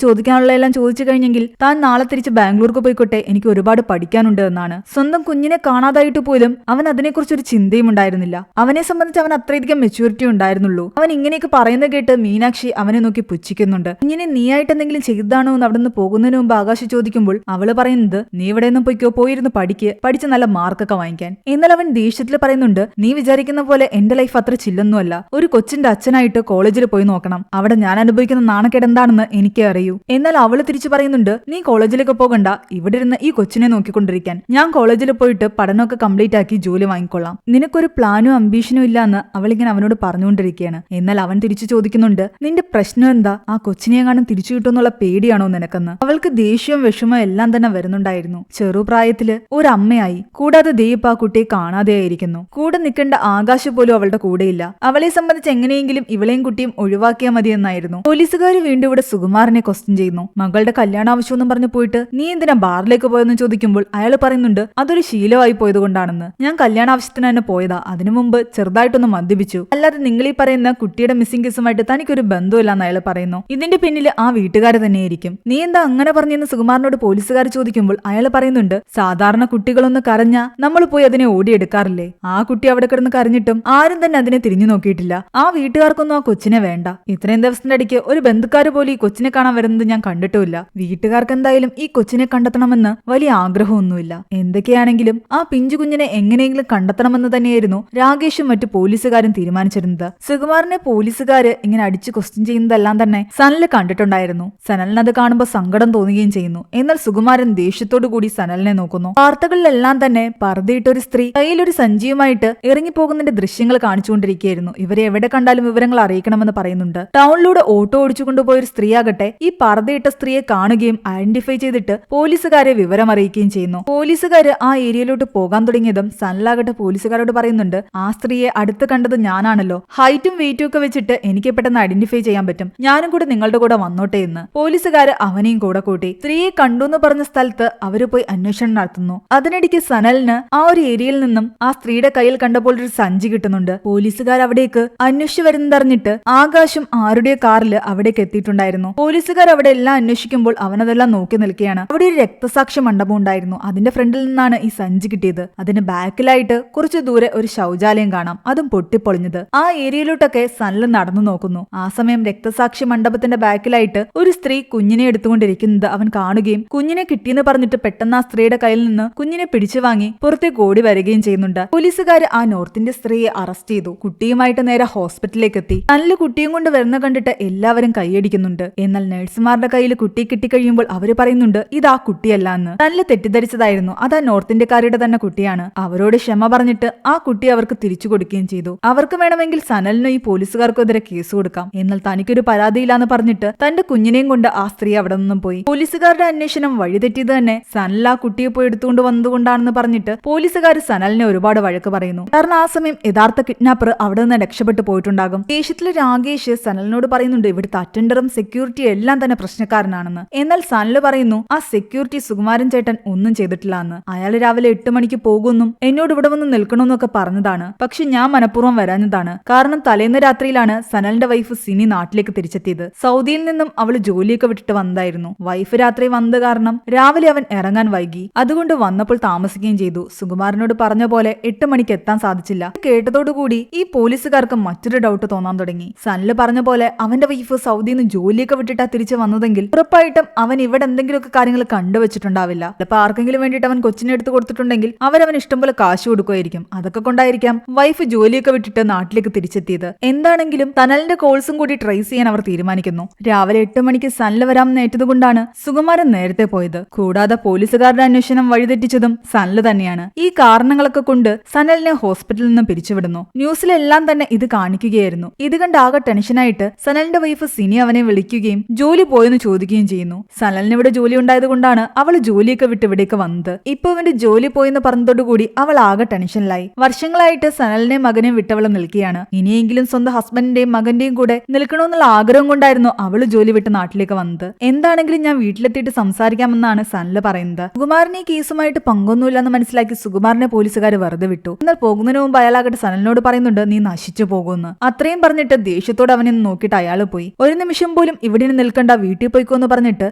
ചോദിക്കാനുള്ള എല്ലാം ചോദിച്ചു കഴിഞ്ഞെങ്കിൽ താൻ നാളെ തിരിച്ച് ബാംഗ്ലൂർക്ക് പോയിക്കോട്ടെ, എനിക്ക് ഒരുപാട് പഠിക്കാനുണ്ട് എന്നാണ്. സ്വന്തം കുഞ്ഞിനെ കാണാതായിട്ട് പോലും അവൻ അതിനെക്കുറിച്ച് ഒരു ചിന്തയും ഉണ്ടായിരുന്നില്ല. അവനെ സംബന്ധിച്ച് അവൻ അത്രയധികം മെച്യൂരിറ്റി ഉണ്ടായിരുന്നുള്ളൂ. അവൻ ഇങ്ങനെയൊക്കെ പറയുന്നത് കേട്ട് മീനാക്ഷി അവനെ നോക്കി പുച്ഛിക്കുന്നുണ്ട്. ഇങ്ങനെ നീയായിട്ട് എന്തെങ്കിലും ചെയ്താണോ എന്ന് അവിടെ നിന്ന് പോകുന്നതിന് മുമ്പ് ആകാശ് ചോദിക്കുമ്പോൾ അവള് പറയുന്നത് നീ ഇവിടെ നിന്നും പൊയ്ക്കോ, പോയിരുന്ന് പഠിച്ച് നല്ല മാർക്കൊക്കെ വാങ്ങിക്കാൻ. എന്നാൽ അവൻ ദേഷ്യത്തിൽ പറയുന്നുണ്ട് നീ വിചാരിക്കുന്ന പോലെ എന്റെ ലൈഫ് അത്ര ചില്ലൊന്നുമല്ല. ഒരു കൊച്ചിന്റെ അച്ഛനായിട്ട് കോളേജിൽ പോയി നോക്കണം, അവിടെ ഞാൻ അനുഭവിക്കുന്ന നാണക്കേട് എന്താണെന്ന് എനിക്കേ അറിയൂ. എന്നാൽ അവള് തിരിച്ചു പറയുന്നുണ്ട് നീ കോളേജിലേക്ക് പോകണ്ട, ഇവിടെ ഇരുന്ന് ഈ കൊച്ചിനെ നോക്കിക്കൊണ്ടിരിക്കാൻ. ഞാൻ കോളേജിൽ പോയിട്ട് പഠനമൊക്കെ കംപ്ലീറ്റ് ആക്കി ജോലി വാങ്ങിക്കൊള്ളാം. നിനക്കൊരു പ്ലാനും അംബീഷനും ഇല്ലാന്ന് അവളിങ്ങനെ അവനോട് പറഞ്ഞുകൊണ്ടിരിക്കുകയാണ്. എന്നാൽ അവൻ തിരിച്ചു ചോദിക്കുന്നുണ്ട് നിന്റെ പ്രശ്നം എന്താ, ആ കൊച്ചിനെ എങ്ങാനും തിരിച്ചു കിട്ടുമെന്നുള്ള പേടിയാണോ നിനക്കെന്ന്. അവൾക്ക് ദേഷ്യവും വിഷമവും എല്ലാം തന്നെ വരുന്നുണ്ടായിരുന്നു. ചെറുപ്രായത്തില് ഒരമ്മയായി, കൂടാതെ ദീപ് ആ കുട്ടിയെ കാണാതെയായിരിക്കുന്നു. കൂടെ നിൽക്കേണ്ട ആകാശ് പോലും അവളുടെ കൂടെയില്ല. അവളെ സംബന്ധിച്ച് എങ്ങനെയെങ്കിലും ഇവളെയും കുട്ടിയും ഒഴിവാക്കിയാൽ മതി എന്നായിരുന്നു. പോലീസുകാർ വീണ്ടും ഇവിടെ സുകുമാരനെ ക്വസ്റ്റ്യൻ ചെയ്യുന്നു. മകളുടെ കല്യാണ ആവശ്യമെന്നും പറഞ്ഞു പോയിട്ട് നീ എന്തിനാ ബാറിലേക്ക് പോയെന്ന് ചോദിക്കുമ്പോൾ അയാൾ പറയുന്നുണ്ട് അതൊരു ശീലമായി പോയതുകൊണ്ടാണെന്ന്. ഞാൻ കല്യാണ ആവശ്യത്തിന് തന്നെ പോയതാ, അതിനു മുമ്പ് ചെറുതായിട്ടൊന്ന് മദ്യപിച്ചു, അല്ലാതെ നിങ്ങൾ ഈ പറയുന്ന കുട്ടിയുടെ മിസ്സിംഗ് കേസുമായിട്ട് തനിക്കൊരു ബന്ധമില്ലെന്ന് അയാൾ പറയുന്നു. ഇതിന്റെ പിന്നിൽ ആ വീട്ടുകാരെ തന്നെയായിരിക്കും. നീ എന്താ അങ്ങനെ പറഞ്ഞെന്ന് സുകുമാരനോട് പോലീസുകാർ ചോദിക്കുമ്പോൾ അയാൾ പറയുന്നുണ്ട് സാധാരണ കുട്ടികളൊന്ന് കരഞ്ഞാ നമ്മൾ പോയി അതിനെ ഓടിയെടുക്കാറില്ലേ, ആ കുട്ടി അവിടെ കിടന്ന് കരഞ്ഞിട്ടും ആരും തന്നെ അതിനെ തിരിഞ്ഞു നോക്കിയിട്ടില്ല. ആ വീട്ടുകാർക്കൊന്നും ആ കൊച്ചിനെ വേണ്ട. ഇത്രയും ദിവസത്തിന്റെ ഇടയ്ക്ക് ഒരു ബന്ധുക്കാർ പോലും ഈ കൊച്ചിനെ കാണാൻ വരുന്നത് ഞാൻ കണ്ടിട്ടുമില്ല. വീട്ടുകാർക്ക് എന്തായാലും ഈ കൊച്ചിനെ കണ്ടെത്തണമെന്ന് വലിയ ആഗ്രഹമൊന്നുമില്ല. എന്തൊക്കെയാണെങ്കിലും ആ പിഞ്ചു കുഞ്ഞിനെ എങ്ങനെയെങ്കിലും കണ്ടെത്തണമെന്ന് തന്നെയായിരുന്നു രാകേഷും മറ്റു പോലീസുകാരും തീരുമാനിച്ചിരുന്നത്. സുകുമാരനെ പോലീസുകാര് ഇങ്ങനെ അടിച്ചു ക്വസ്റ്റ്യൻ ചെയ്യുന്നതെല്ലാം തന്നെ സനല് കണ്ടിട്ടുണ്ടായിരുന്നു. സനലിന് അത് കാണുമ്പോൾ സങ്കടം തോന്നുകയും ചെയ്യുന്നു. എന്നാൽ സുകുമാരൻ ദേഷ്യത്തോടു കൂടി സനലിനെ നോക്കുന്നു. വാർത്തകളിലെല്ലാം തന്നെ പർദ്ദയിട്ടൊരു സ്ത്രീ കയ്യിലൊരു സഞ്ചിയുമായിട്ട് ഇറങ്ങിപ്പോകുന്നതിന്റെ ദൃശ്യങ്ങൾ കാണിച്ചുകൊണ്ടിരിക്കുകയായിരുന്നു. ഇവരെ എവിടെ കണ്ടാലും വിവരങ്ങൾ അറിയിക്കണമെന്ന് പറയുന്നുണ്ട്. ടൗണിലൂടെ ഓട്ടോ ഓടിച്ചുകൊണ്ടുപോയ ഒരു സ്ത്രീയാകട്ടെ ഈ പർദ്ദയിട്ട സ്ത്രീയെ കാണുകയും ഐഡന്റിഫൈ ചെയ്തിട്ട് പോലീസുകാരെ വിവരം അറിയിക്കുകയും ചെയ്യുന്നു. പോലീസുകാര് ആ ഏരിയയിലോട്ട് പോകാൻ തുടങ്ങിയതും സനലാകട്ടെ പോലീസുകാരോട് പറയുന്നുണ്ട് ആ സ്ത്രീയെ അടുത്ത് കണ്ടത് ഞാനാണല്ലോ, ഹൈറ്റും വെയിറ്റും ഒക്കെ വെച്ചിട്ട് എനിക്ക് പെട്ടെന്ന് ഐഡന്റിഫൈ ചെയ്യാൻ പറ്റും, ഞാനും കൂടെ നിങ്ങളുടെ കൂടെ വന്നോട്ടെ എന്ന്. പോലീസുകാര് അവനെയും കൂടെ കൂട്ടി സ്ത്രീയെ കണ്ടു എന്ന് പറഞ്ഞ സ്ഥലത്ത് അവര് പോയി അന്വേഷണം നടത്തുന്നു. അതിനിടയ്ക്ക് സനലിന് ആ ഒരു ഏരിയയിൽ നിന്നും ആ സ്ത്രീയുടെ കയ്യിൽ കണ്ടപ്പോൾ ഒരു സഞ്ചി കിട്ടുന്നുണ്ട്. പോലീസുകാർ അവിടേക്ക് അന്വേഷിച്ചു വരുന്നതറിഞ്ഞിട്ട് ആകാശം ആരുടെയോ കാറിൽ അവിടേക്ക് എത്തിയിട്ടുണ്ടായിരുന്നു. പോലീസുകാർ അവിടെ എല്ലാം അന്വേഷിക്കുമ്പോൾ അവനതെല്ലാം നോക്കി നിൽക്കുകയാണ്. അവിടെ ഒരു രക്തസാക്ഷി മണ്ഡപം ഉണ്ടായിരുന്നു. അതിന്റെ ഫ്രണ്ടിൽ നിന്നാണ് ഈ സഞ്ചി കിട്ടിയത്. അതിന് ബാക്കിലായിട്ട് കുറച്ചു ദൂരെ ഒരു ശൗചാലയം കാണാം, അതും പൊട്ടിപ്പൊളിഞ്ഞത്. ആ ഏരിയയിലോട്ടൊക്കെ സനൽ നടന്നു നോക്കുന്നു. ആ സമയം രക്തസാക്ഷി മണ്ഡപത്തിന്റെ ബാക്കിലായിട്ട് ഒരു സ്ത്രീ കുഞ്ഞിനെ എടുത്തുകൊണ്ടിരിക്കുന്നത് അവൻ കാണുകയും കുഞ്ഞിനെ കിട്ടിയെന്ന് പറഞ്ഞിട്ട് പെട്ടെന്ന് ആ സ്ത്രീയുടെ കയ്യിൽ നിന്ന് കുഞ്ഞിനെ പിടിച്ചു വാങ്ങി പുറത്തേക്ക് ഓടി വരികയും ചെയ്യുന്നുണ്ട്. പോലീസുകാർ ആ നോർത്ത് ഇന്ത്യ സ്ത്രീയെ അറസ്റ്റ് ചെയ്തു. കുട്ടിയുമായിട്ട് നേരെ ഹോസ്പിറ്റലിലേക്ക് എത്തി. നല്ല കുട്ടിയും കൊണ്ട് വരുന്ന കണ്ടിട്ട് എല്ലാവരും കൈയടിക്കുന്നുണ്ട്. എന്നാൽ നഴ്സുമാരുടെ കയ്യിൽ കുട്ടിയെ കിട്ടിക്കഴിയുമ്പോൾ അവര് പറയുന്നുണ്ട് ഇത് ആ കുട്ടിയല്ല എന്ന്. നല്ല തെറ്റിദ്ധരിച്ചതായിരുന്നു, അത് ആ നോർത്ത് ഇന്ത്യക്കാരുടെ തന്നെ കുട്ടിയാണ്. അവരോട് ക്ഷമ പറഞ്ഞിട്ട് ആ കുട്ടി അവർക്ക് തിരിച്ചു കൊടുക്കുകയും ചെയ്തു. അവർക്ക് വേണമെങ്കിൽ സനലിനും ഈ പോലീസുകാർക്കെതിരെ കേസ് കൊടുക്കാം. എന്നാൽ തനിക്കൊരു പരാതിയില്ലാന്ന് പറഞ്ഞിട്ട് തന്റെ കുഞ്ഞിനെയും കൊണ്ട് ആ സ്ത്രീ അവിടെ നിന്നും പോയി. പോലീസുകാരുടെ അന്വേഷണം വഴിതെറ്റിയത് തന്നെ സനൽ ആ കുട്ടിയെ പോയി എടുത്തുകൊണ്ട് വന്നതുകൊണ്ടാണെന്ന് പറഞ്ഞിട്ട് പോലീസുകാർ സനലിനെ ഒരുപാട് വഴക്ക് പറയുന്നു. കാരണം ആ സമയം യഥാർത്ഥ കിഡ്നാപ്പർ അവിടെ നിന്ന് രക്ഷപ്പെട്ടു പോയിട്ടുണ്ടാകും. ദേഷ്യത്തിലെ രാകേഷ് സനലിനോട് പറയുന്നുണ്ട് ഇവിടുത്തെ അറ്റൻഡറും സെക്യൂരിറ്റിയും എല്ലാം തന്നെ പ്രശ്നക്കാരനാണെന്ന്. എന്നാൽ സനൽ പറയുന്നു ആ സെക്യൂരിറ്റി സുകുമാരൻ ചേട്ടൻ ഒന്നും ചെയ്തിട്ടില്ല എന്ന്. അയാൾ രാവിലെ 8 മണിക്ക് പോകുന്നും എന്നോട് ഇവിടെ വന്ന് നിൽക്കണമെന്നൊക്കെ പറഞ്ഞതാണ്. പക്ഷെ ഞാൻ മനഃപൂർവ്വം വരാഞ്ഞതാണ്. കാരണം തലേന്ന് രാത്രിയിലാണ് സനലിന്റെ വൈഫ് സിനി നാട്ടിലേക്ക് തിരിച്ചെത്തിയത്. സൗദിയിൽ നിന്നും അവൾ ജോലിയൊക്കെ വിട്ടിട്ട് വന്നതായിരുന്നു. വൈഫ് രാത്രി വന്നത് കാരണം രാവിലെ അവൻ ഇറങ്ങാൻ വൈകി. അതുകൊണ്ട് വന്നപ്പോൾ താമസിക്കുകയും ചെയ്തു. സുകുമാരനോട് പറഞ്ഞ പോലെ 8 മണിക്ക് എത്താൻ സാധിച്ചില്ല. കേട്ടതോടുകൂടി ഈ പോലീസുകാർക്ക് മറ്റൊരു ഡൗട്ട് തോന്നാൻ തുടങ്ങി. സനല് പറഞ്ഞ പോലെ അവന്റെ വൈഫ് സൗദിയിൽ നിന്ന് ജോലിയൊക്കെ വിട്ടിട്ടാ തിരിച്ചു വന്നതെങ്കിൽ ഉറപ്പായിട്ടും അവൻ ഇവിടെ എന്തെങ്കിലുമൊക്കെ കാര്യങ്ങൾ കണ്ടുവച്ചിട്ടുണ്ടാവില്ല. ചിലപ്പോൾ ആർക്കെങ്കിലും വേണ്ടിയിട്ട് അവൻ കൊച്ചിനെ എടുത്ത് കൊടുത്തിട്ടുണ്ടെങ്കിൽ അവരവൻ ഇഷ്ടംപോലെ കാശ് കൊടുക്കുമായിരിക്കും. അതൊക്കെ കൊണ്ടായിരിക്കാം വൈഫ് ജോലിയൊക്കെ വിട്ടിട്ട് നാട്ടിലേക്ക് തിരിച്ചെത്തിയത്. എന്താണെങ്കിലും സനലിന്റെ കോൾസും കൂടി ട്രേസ് ചെയ്യാൻ അവർ തീരുമാനിക്കുന്നു. രാവിലെ 8 മണിക്ക് സനല് വരാമെന്ന് ഏറ്റതുകൊണ്ടാണ് സുകുമാരൻ നേരത്തെ പോയത്. കൂടാതെ പോലീസുകാരുടെ അന്വേഷണം വഴിതെറ്റിച്ചതും സനല് തന്നെയാണ്. ഈ കാരണങ്ങളൊക്കെ കൊണ്ട് സനലിനെ ഹോസ്പിറ്റലിൽ നിന്ന് പിരിച്ചുവിടുന്നു. ന്യൂസിലെല്ലാം തന്നെ ഇത് കാണിക്കുകയായിരുന്നു. ഇത് കണ്ട് ആകെ ടെൻഷനായിട്ട് സനലിന്റെ വൈഫ് സിനി അവനെ വിളിക്കുകയും ജോലി പോയെന്ന് ചോദിക്കുകയും ചെയ്യുന്നു. സനലിന് ഇവിടെ ജോലി ഉണ്ടായത് കൊണ്ടാണ് അവൾ ജോലിയൊക്കെ വിട്ട് ഇവിടേക്ക് വന്നത്. ഇപ്പൊ ഇവന്റെ ജോലി പോയെന്ന് പറഞ്ഞതോടുകൂടി അവൾ ആകെ ടെൻഷനിലായി. വർഷങ്ങളായിട്ട് സനലിനെയും മകനെയും വിട്ടവൾ നിൽക്കുകയാണ്. ഇനിയെങ്കിലും സ്വന്തം ഹസ്ബൻഡിന്റെയും മകന്റെയും കൂടെ നിൽക്കണമെന്നുള്ള ആഗ്രഹം കൊണ്ടായിരുന്നു അവള് ജോലി വിട്ട് നാട്ടിലേക്ക് വന്നത്. എന്താണെങ്കിലും ഞാൻ വീട്ടിലെത്തിയിട്ട് സംസാരിക്കാമെന്നാണ് സനല് പറയുന്നത്. സുകുമാരനെ ഈ കേസുമായിട്ട് പങ്കൊന്നുമില്ലെന്ന് മനസ്സിലാക്കി സുകുമാരനെ പോലീസുകാർ വെറുതെ വിട്ടു. എന്നാൽ പോകുന്നതിന് മുമ്പ് അയാളാകട്ടെ സനലിനോട് പറയുന്നുണ്ട് നീ നശിച്ചു പോകുമെന്ന്. അത്രയും പറഞ്ഞിട്ട് ദേഷ്യത്തോടെ അവനെ നോക്കിയിട്ട് അയാൾ പോയി. ഒരു നിമിഷം പോലും അധികം ഇവിടെ നിൽക്കണ്ട, വീട്ടിൽ പോയിക്കോന്ന് പറഞ്ഞിട്ട്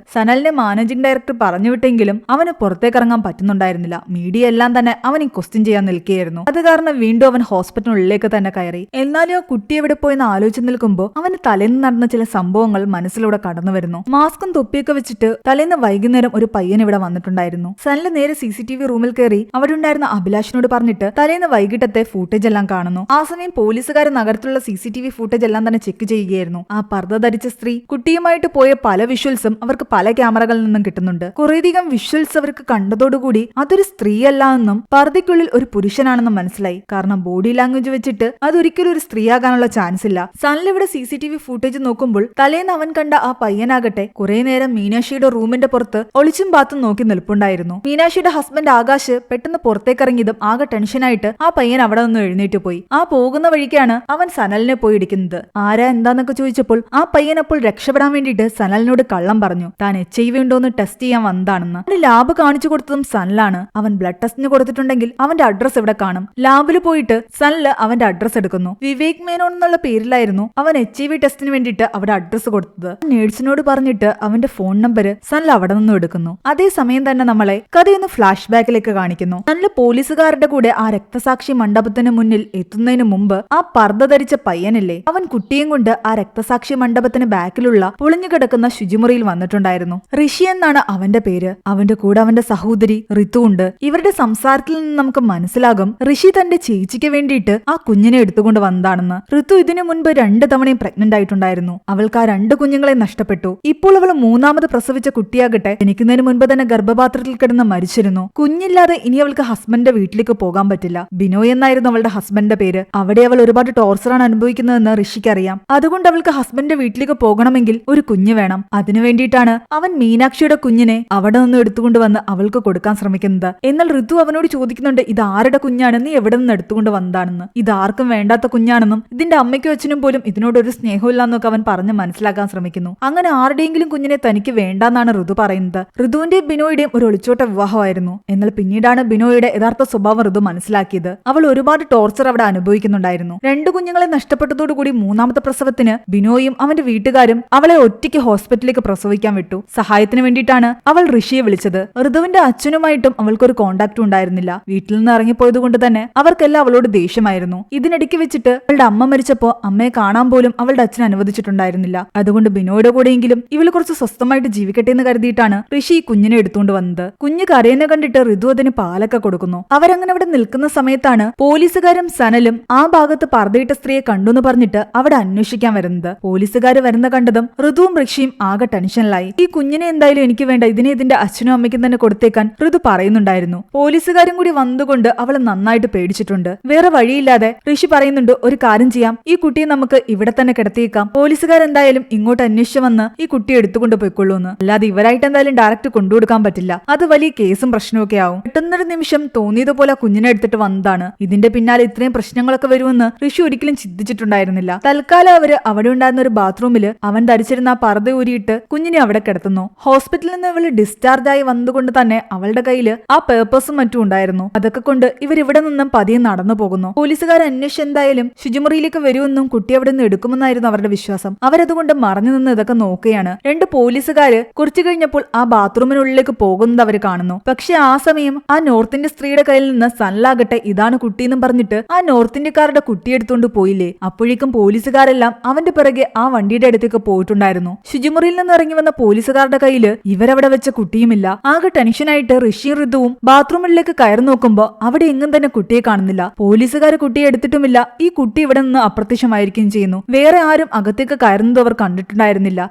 സനലിനെ മാനേജിംഗ് ഡയറക്ടർ പറഞ്ഞു വിട്ടെങ്കിലും അവന് പുറത്തേക്ക് ഇറങ്ങാൻ പറ്റുന്നുണ്ടായിരുന്നില്ല. മീഡിയ എല്ലാം തന്നെ അവൻ ക്വസ്റ്റ്യൻ ചെയ്യാൻ നിൽക്കുകയായിരുന്നു. അത് കാരണം വീണ്ടും അവൻ ഹോസ്പിറ്റലിനുള്ളിലേക്ക് തന്നെ കയറി. എന്നാലും ആ കുട്ടി എവിടെ പോയെന്ന് ആലോചിച്ച് നിൽക്കുമ്പോൾ അവന് തലേന്ന് നടന്ന ചില സംഭവങ്ങൾ മനസ്സിലൂടെ കടന്നു വരുന്നു. മാസ്കും തൊപ്പിയൊക്കെ വെച്ചിട്ട് തലേന്ന് വൈകുന്നേരം ഒരു പയ്യൻ ഇവിടെ വന്നിട്ടുണ്ടായിരുന്നു. സനല് നേരെ CCTV റൂമിൽ കയറി അവിടെ ഉണ്ടായിരുന്ന അഭിലാഷിനോട് പറഞ്ഞിട്ട് തലേന്ന് വൈകിട്ടത്തെ ഫൂട്ടേജ് എല്ലാം കാണുന്നു. ആ സമയം പോലീസുകാർ നഗരത്തിലുള്ള CCTV ഫൂട്ടേജ് എല്ലാം തന്നെ ചെക്ക് ചെയ്യുകയായിരുന്നു. ആ പർദ്ദ ധരിച്ച സ്ത്രീ കുട്ടിയുമായിട്ട് പോയ പല വിഷ്വൽസും അവർക്ക് പല ക്യാമറകളിൽ നിന്നും കിട്ടുന്നുണ്ട്. കുറേയധികം വിഷ്വൽസ് അവർക്ക് കണ്ടതോടുകൂടി അതൊരു സ്ത്രീയല്ല എന്നും പർദ്ദയ്ക്കുള്ളിൽ ഒരു പുരുഷനാണെന്നും മനസ്സിലായി. കാരണം ബോഡി ലാംഗ്വേജ് വെച്ചിട്ട് അതൊരിക്കലും ഒരു സ്ത്രീയാകാനുള്ള ചാൻസ് ഇല്ല. സനൽ ഇവിടെ CCTV ഫൂട്ടേജ് നോക്കുമ്പോൾ തലേന്ന് അവൻ കണ്ട ആ പയ്യനാകട്ടെ കുറെ നേരം മീനാക്ഷിയുടെ റൂമിന്റെ പുറത്ത് ഒളിച്ചും പാത്തും നോക്കി നിൽപ്പുണ്ടായിരുന്നു. മീനാക്ഷിയുടെ ഹസ്ബൻഡ് ആകാശ് പെട്ടെന്ന് പുറത്തേക്കിറങ്ങിയതും ആകെ ടെൻഷനായിട്ട് ആ പയ്യൻ അവിടെ നിന്ന് എഴുന്നേറ്റ് പോയി. ആ പോകുന്ന വഴിക്കാണ് അവൻ സനലിനെ പോയി ഇടിക്കുന്നത്. ആരാ എന്താന്നൊക്കെ ചോദിച്ചപ്പോൾ ആ പയ്യൻ അപ്പോൾ രക്ഷപ്പെടാൻ വേണ്ടിയിട്ട് സനലിനോട് കള്ളം പറഞ്ഞു. താൻ HIV ഉണ്ടോന്ന് ടെസ്റ്റ് ചെയ്യാൻ വന്നതാണെന്ന്. അവന് ലാബ് കാണിച്ചു കൊടുത്തതും സനലാണ്. അവൻ ബ്ലഡ് ടെസ്റ്റിന് കൊടുത്തിട്ടുണ്ടെങ്കിൽ അവന്റെ അഡ്രസ് ഇവിടെ കാണും. ലാബിൽ പോയിട്ട് സനല് അവന്റെ അഡ്രസ് എടുക്കുന്നു. വിവേക് മേനോൻ എന്നുള്ള പേരിലായിരുന്നു അവൻ HIV ടെസ്റ്റിന് വേണ്ടിയിട്ട് അവിടെ അഡ്രസ് കൊടുത്തത്. നേഴ്സിനോട് പറഞ്ഞിട്ട് അവന്റെ ഫോൺ നമ്പർ സനൽ അവിടെ നിന്നും എടുക്കുന്നു. അതേസമയം തന്നെ നമ്മളെ കഥയൊന്ന് ഫ്ലാഷ് ബാക്കിലേക്ക് കാണിക്കുന്നു. സനല് പോലീസുകാരുടെ കൂടെ ആ രക്തസാക്ഷി മണ്ഡപത്തിന് മുന്നിൽ എത്തുന്നതിന് മുമ്പ് ആ പർദ്ദ ധരിച്ച പയ്യനില്ലേ, അവൻ കുട്ടിയും കൊണ്ട് ആ രക്തസാക്ഷി മണ്ഡപത്തിന് ബാക്കിലുള്ള പൊളിഞ്ഞു കിടക്കുന്ന ശുചിമുറിയിൽ വന്നിട്ടുണ്ടായിരുന്നു. ഋഷി എന്നാണ് അവന്റെ പേര്. അവന്റെ കൂടെ അവന്റെ സഹോദരി ഋതു ഉണ്ട്. ഇവരുടെ സംസാരത്തിൽ നിന്ന് നമുക്ക് മനസ്സിലാകും ഋഷി തന്റെ ചേച്ചിക്ക് വേണ്ടിയിട്ട് ആ കുഞ്ഞിനെ എടുത്തുകൊണ്ട് വന്നതാണെന്ന്. ഋതു ഇതിനു മുൻപ് 2 തവണയും പ്രഗ്നന്റ് ആയിട്ടുണ്ടായിരുന്നു. അവൾക്ക് ആ 2 കുഞ്ഞുങ്ങളെ നഷ്ടപ്പെട്ടു. ഇപ്പോൾ അവൾ 3ാമത് പ്രസവിച്ച കുട്ടിയാകട്ടെ ജനിക്കുന്നതിന് മുൻപ് തന്നെ ഗർഭപാത്രത്തിൽ കിടന്ന് മരിച്ചിരുന്നു. കുഞ്ഞില്ലാതെ ഇനി അവൾക്ക് ഹസ്ബൻഡിന്റെ വീട്ടിലേക്ക് പോകാൻ പറ്റില്ല. ബിനോയ് എന്നായിരുന്നു അവളുടെ ഹസ്ബൻഡിന്റെ പേര്. അവിടെ അവൾ ഒരുപാട് ടോർച്ചറാണ് അനുഭവിക്കുന്നതെന്ന് ഋഷിക്ക് അറിയാം. അതുകൊണ്ട് അവൾക്ക് ഹസ്ബൻഡിന്റെ വീട്ടിലേക്ക് പോകണമെങ്കിൽ ഒരു കുഞ്ഞ് വേണം. അതിനു വേണ്ടിയിട്ടാണ് അവൻ മീനാക്ഷിയുടെ കുഞ്ഞിനെ അവിടെ നിന്ന് എടുത്തുകൊണ്ടുവന്ന് അവൾക്ക് കൊടുക്കാൻ ശ്രമിക്കുന്നത്. എന്നാൽ ഋതു അവനോട് ചോദിക്കുന്നുണ്ട്, ഇത് ആരുടെ കുഞ്ഞാണ്, നീ എവിടെ നിന്ന് എടുത്തുകൊണ്ട് വന്നതാണെന്ന്. ഇതാർക്കും വേണ്ടാത്ത കുഞ്ഞാണെന്നും ഇതിന്റെ അമ്മയ്ക്കും അച്ഛനും പോലും ഇതിനോടൊരു സ്നേഹമില്ലാന്നൊക്കെ അവൻ പറഞ്ഞ് മനസ്സിലാക്കാൻ ശ്രമിക്കുന്നു. അങ്ങനെ ആരുടെയെങ്കിലും കുഞ്ഞിനെ തനിക്ക് വേണ്ടാന്നാണ് ഋതു പറയുന്നത്. ഋതുവിന്റെയും ബിനോയുടെയും ഒരു ഒളിച്ചോട്ട വിവാഹമായിരുന്നു. എന്നാൽ പിന്നീടാണ് ബിനോയുടെ യഥാർത്ഥ സ്വഭാവം ഋതു മനസ്സിലാക്കിയത്. അവൾ ഒരുപാട് ടോർച്ചർ അവിടെ അനുഭവിക്കുന്നുണ്ടായിരുന്നു. 2 കുഞ്ഞുങ്ങളെ നഷ്ടപ്പെട്ടതോടുകൂടി 3ാമത്തെ പ്രസവത്തിന് ബിനോയും അവന്റെ വീട്ടുകാരും അവളെ ഒറ്റയ്ക്ക് ഹോസ്പിറ്റലിലേക്ക് പ്രസവിക്കാൻ വിട്ടു. സഹായത്തിന് വേണ്ടിയിട്ടാണ് അവൾ ഋഷിയെ വിളിച്ചത്. ഋതുവിന്റെ അച്ഛനുമായിട്ടും അവൾക്കൊരു കോണ്ടാക്റ്റും ഉണ്ടായിരുന്നില്ല. വീട്ടിൽ നിന്ന് ഇറങ്ങിപ്പോയത് കൊണ്ട് തന്നെ അവർക്കെല്ലാം അവളോട് ദേഷ്യമായിരുന്നു. ഇതിനിടയ്ക്ക് വെച്ചിട്ട് അവളുടെ അമ്മ മരിച്ചപ്പോ അമ്മയെ കാണാൻ പോലും അവളുടെ അച്ഛൻ അനുവദിച്ചിട്ടുണ്ടായിരുന്നില്ല. അതുകൊണ്ട് ബിനോയുടെ കൂടെയെങ്കിലും ഇവള് കുറച്ച് സ്വസ്ഥമായിട്ട് ജീവിക്കട്ടെ എന്ന് കരുതിയിട്ടാണ് ഋഷി ഈ കുഞ്ഞിനെ എടുത്തുകൊണ്ട് വന്നത്. കുഞ്ഞ് കരയുന്ന കണ്ടിട്ട് ഋതു അതിന് പാലൊക്കെ കൊടുക്കുന്നു. അവരങ്ങനെ അവിടെ നിൽക്കുന്ന സമയത്താണ് പോലീസുകാരും സനലും ആ ഭാഗത്ത് പർദ്ദയിട്ട സ്ത്രീയെ കണ്ടുന്ന് പറഞ്ഞിട്ട് അവിടെ അന്വേഷിക്കാൻ വരുന്നത്. പോലീസുകാർ വരുന്ന കണ്ടതും ഋതുവും ഋഷിയും ആകെ ടെൻഷനിലായി. ഈ കുഞ്ഞിനെ എന്തായാലും എനിക്ക് വേണ്ട, ഇതിനെ ഇതിന്റെ അച്ഛനും അമ്മയ്ക്കും തന്നെ കൊടുത്തേക്കാൻ ഋതു പറയുന്നുണ്ടായിരുന്നു. പോലീസുകാരും കൂടി വന്നുകൊണ്ട് അവൾ നന്നായിട്ട് പേടിച്ചിട്ടുണ്ട്. വേറെ വഴിയില്ലാതെ ഋഷി പറയുന്നുണ്ട്, ഒരു കാര്യം ചെയ്യാം, ഈ കുട്ടിയെ നമുക്ക് ഇവിടെ തന്നെ കിടത്തിയേക്കാം. പോലീസുകാരെന്തായാലും ഇങ്ങോട്ട് അന്വേഷിച്ചു വന്ന് ഈ കുട്ടിയെ എടുത്തുകൊണ്ട് പോയിക്കൊള്ളൂന്ന്. അല്ലാതെ ഇവരായിട്ട് എന്തായാലും ഡയറക്റ്റ് കൊണ്ടുകൊടുക്കാൻ പറ്റില്ല. അത് വലിയ കേസും പ്രശ്നമൊക്കെ ആവും. പെട്ടെന്നൊരു നിമിഷം തോന്നിയതുപോലെ കുഞ്ഞിനെ എടുത്തിട്ട് വന്നതാണ്. ഇതിന്റെ പിന്നാലെ ഇത്രയും പ്രശ്നങ്ങളൊക്കെ വരുമെന്ന് ഋഷി ഒരിക്കലും ചിന്തിച്ചിട്ടുണ്ടായിരുന്നില്ല. തൽക്കാലം അവര് അവിടെ ഉണ്ടായിരുന്ന ഒരു ബാത്റൂമിൽ അവൻ ധരിച്ചിരുന്ന ആ പർദ്ദ ഊരിയിട്ട് കുഞ്ഞിനെ അവിടെ കിടത്തുന്നു. ഹോസ്പിറ്റലിൽ നിന്ന് ഇവള് ഡിസ്ചാർജ് ആയി വന്നുകൊണ്ട് തന്നെ അവളുടെ കയ്യിൽ ആ പേപ്പേഴ്സും മറ്റും ഉണ്ടായിരുന്നു. അതൊക്കെ കൊണ്ട് ഇവരിവിടെ നിന്നും പതിയെ നടന്നു പോകുന്നു. പോലീസുകാർ അന്വേഷിച്ച് എന്തായാലും ശുചിമുറിയിലേക്ക് വരുമെന്നും കുട്ടി അവിടെ നിന്ന് എടുക്കുമെന്നായിരുന്നു അവരുടെ വിശ്വാസം. അവരതുകൊണ്ട് മറഞ്ഞു നിന്ന് ഇതൊക്കെ നോക്കുകയാണ്. 2 പോലീസുകാര് കുറച്ചു കഴിഞ്ഞപ്പോൾ ആ ബാത്റൂമിനുള്ളിലേക്ക് പോകുന്നത് അവർ കാണുന്നു. പക്ഷെ ആ സമയം ആ നോർത്ത് ഇന്ത്യ സ്ത്രീയുടെ കയ്യിൽ നിന്ന് സനലാകട്ടെ ഇതാണ് കുട്ടിയെന്നും പറഞ്ഞിട്ട് ആ നോർത്ത് ഇന്ത്യക്കാരുടെ കുട്ടിയെടുത്തോണ്ട് പോയില്ലേ. അപ്പോഴേക്കും പോലീസുകാരെല്ലാം അവന്റെ പിറകെ ആ വണ്ടിയുടെ അടുത്തേക്ക് പോയിട്ടുണ്ടായിരുന്നു. ശുചിമുറിയിൽ നിന്ന് ഇറങ്ങി വന്ന പോലീസുകാരുടെ കയ്യിൽ ഇവരവിടെ വെച്ച കുട്ടിയുമില്ല. ആകെ ടെൻഷനായിട്ട് ഋഷിയും ഋതുവും ബാത്റൂമിലേക്ക് കയറി നോക്കുമ്പോ അവിടെ എങ്ങും തന്നെ കുട്ടിയെ കാണുന്നില്ല. പോലീസുകാർ കുട്ടിയെ എടുത്തിട്ടുമില്ല. ഈ കുട്ടി ഇവിടെ നിന്ന് അപ്രത്യക്ഷമായിരിക്കുകയും ചെയ്യുന്നു. വേറെ ആരും അകത്തേക്ക് കയറുന്നത് അവർ കണ്ടിട്ടുണ്ടായിരുന്നില്ല.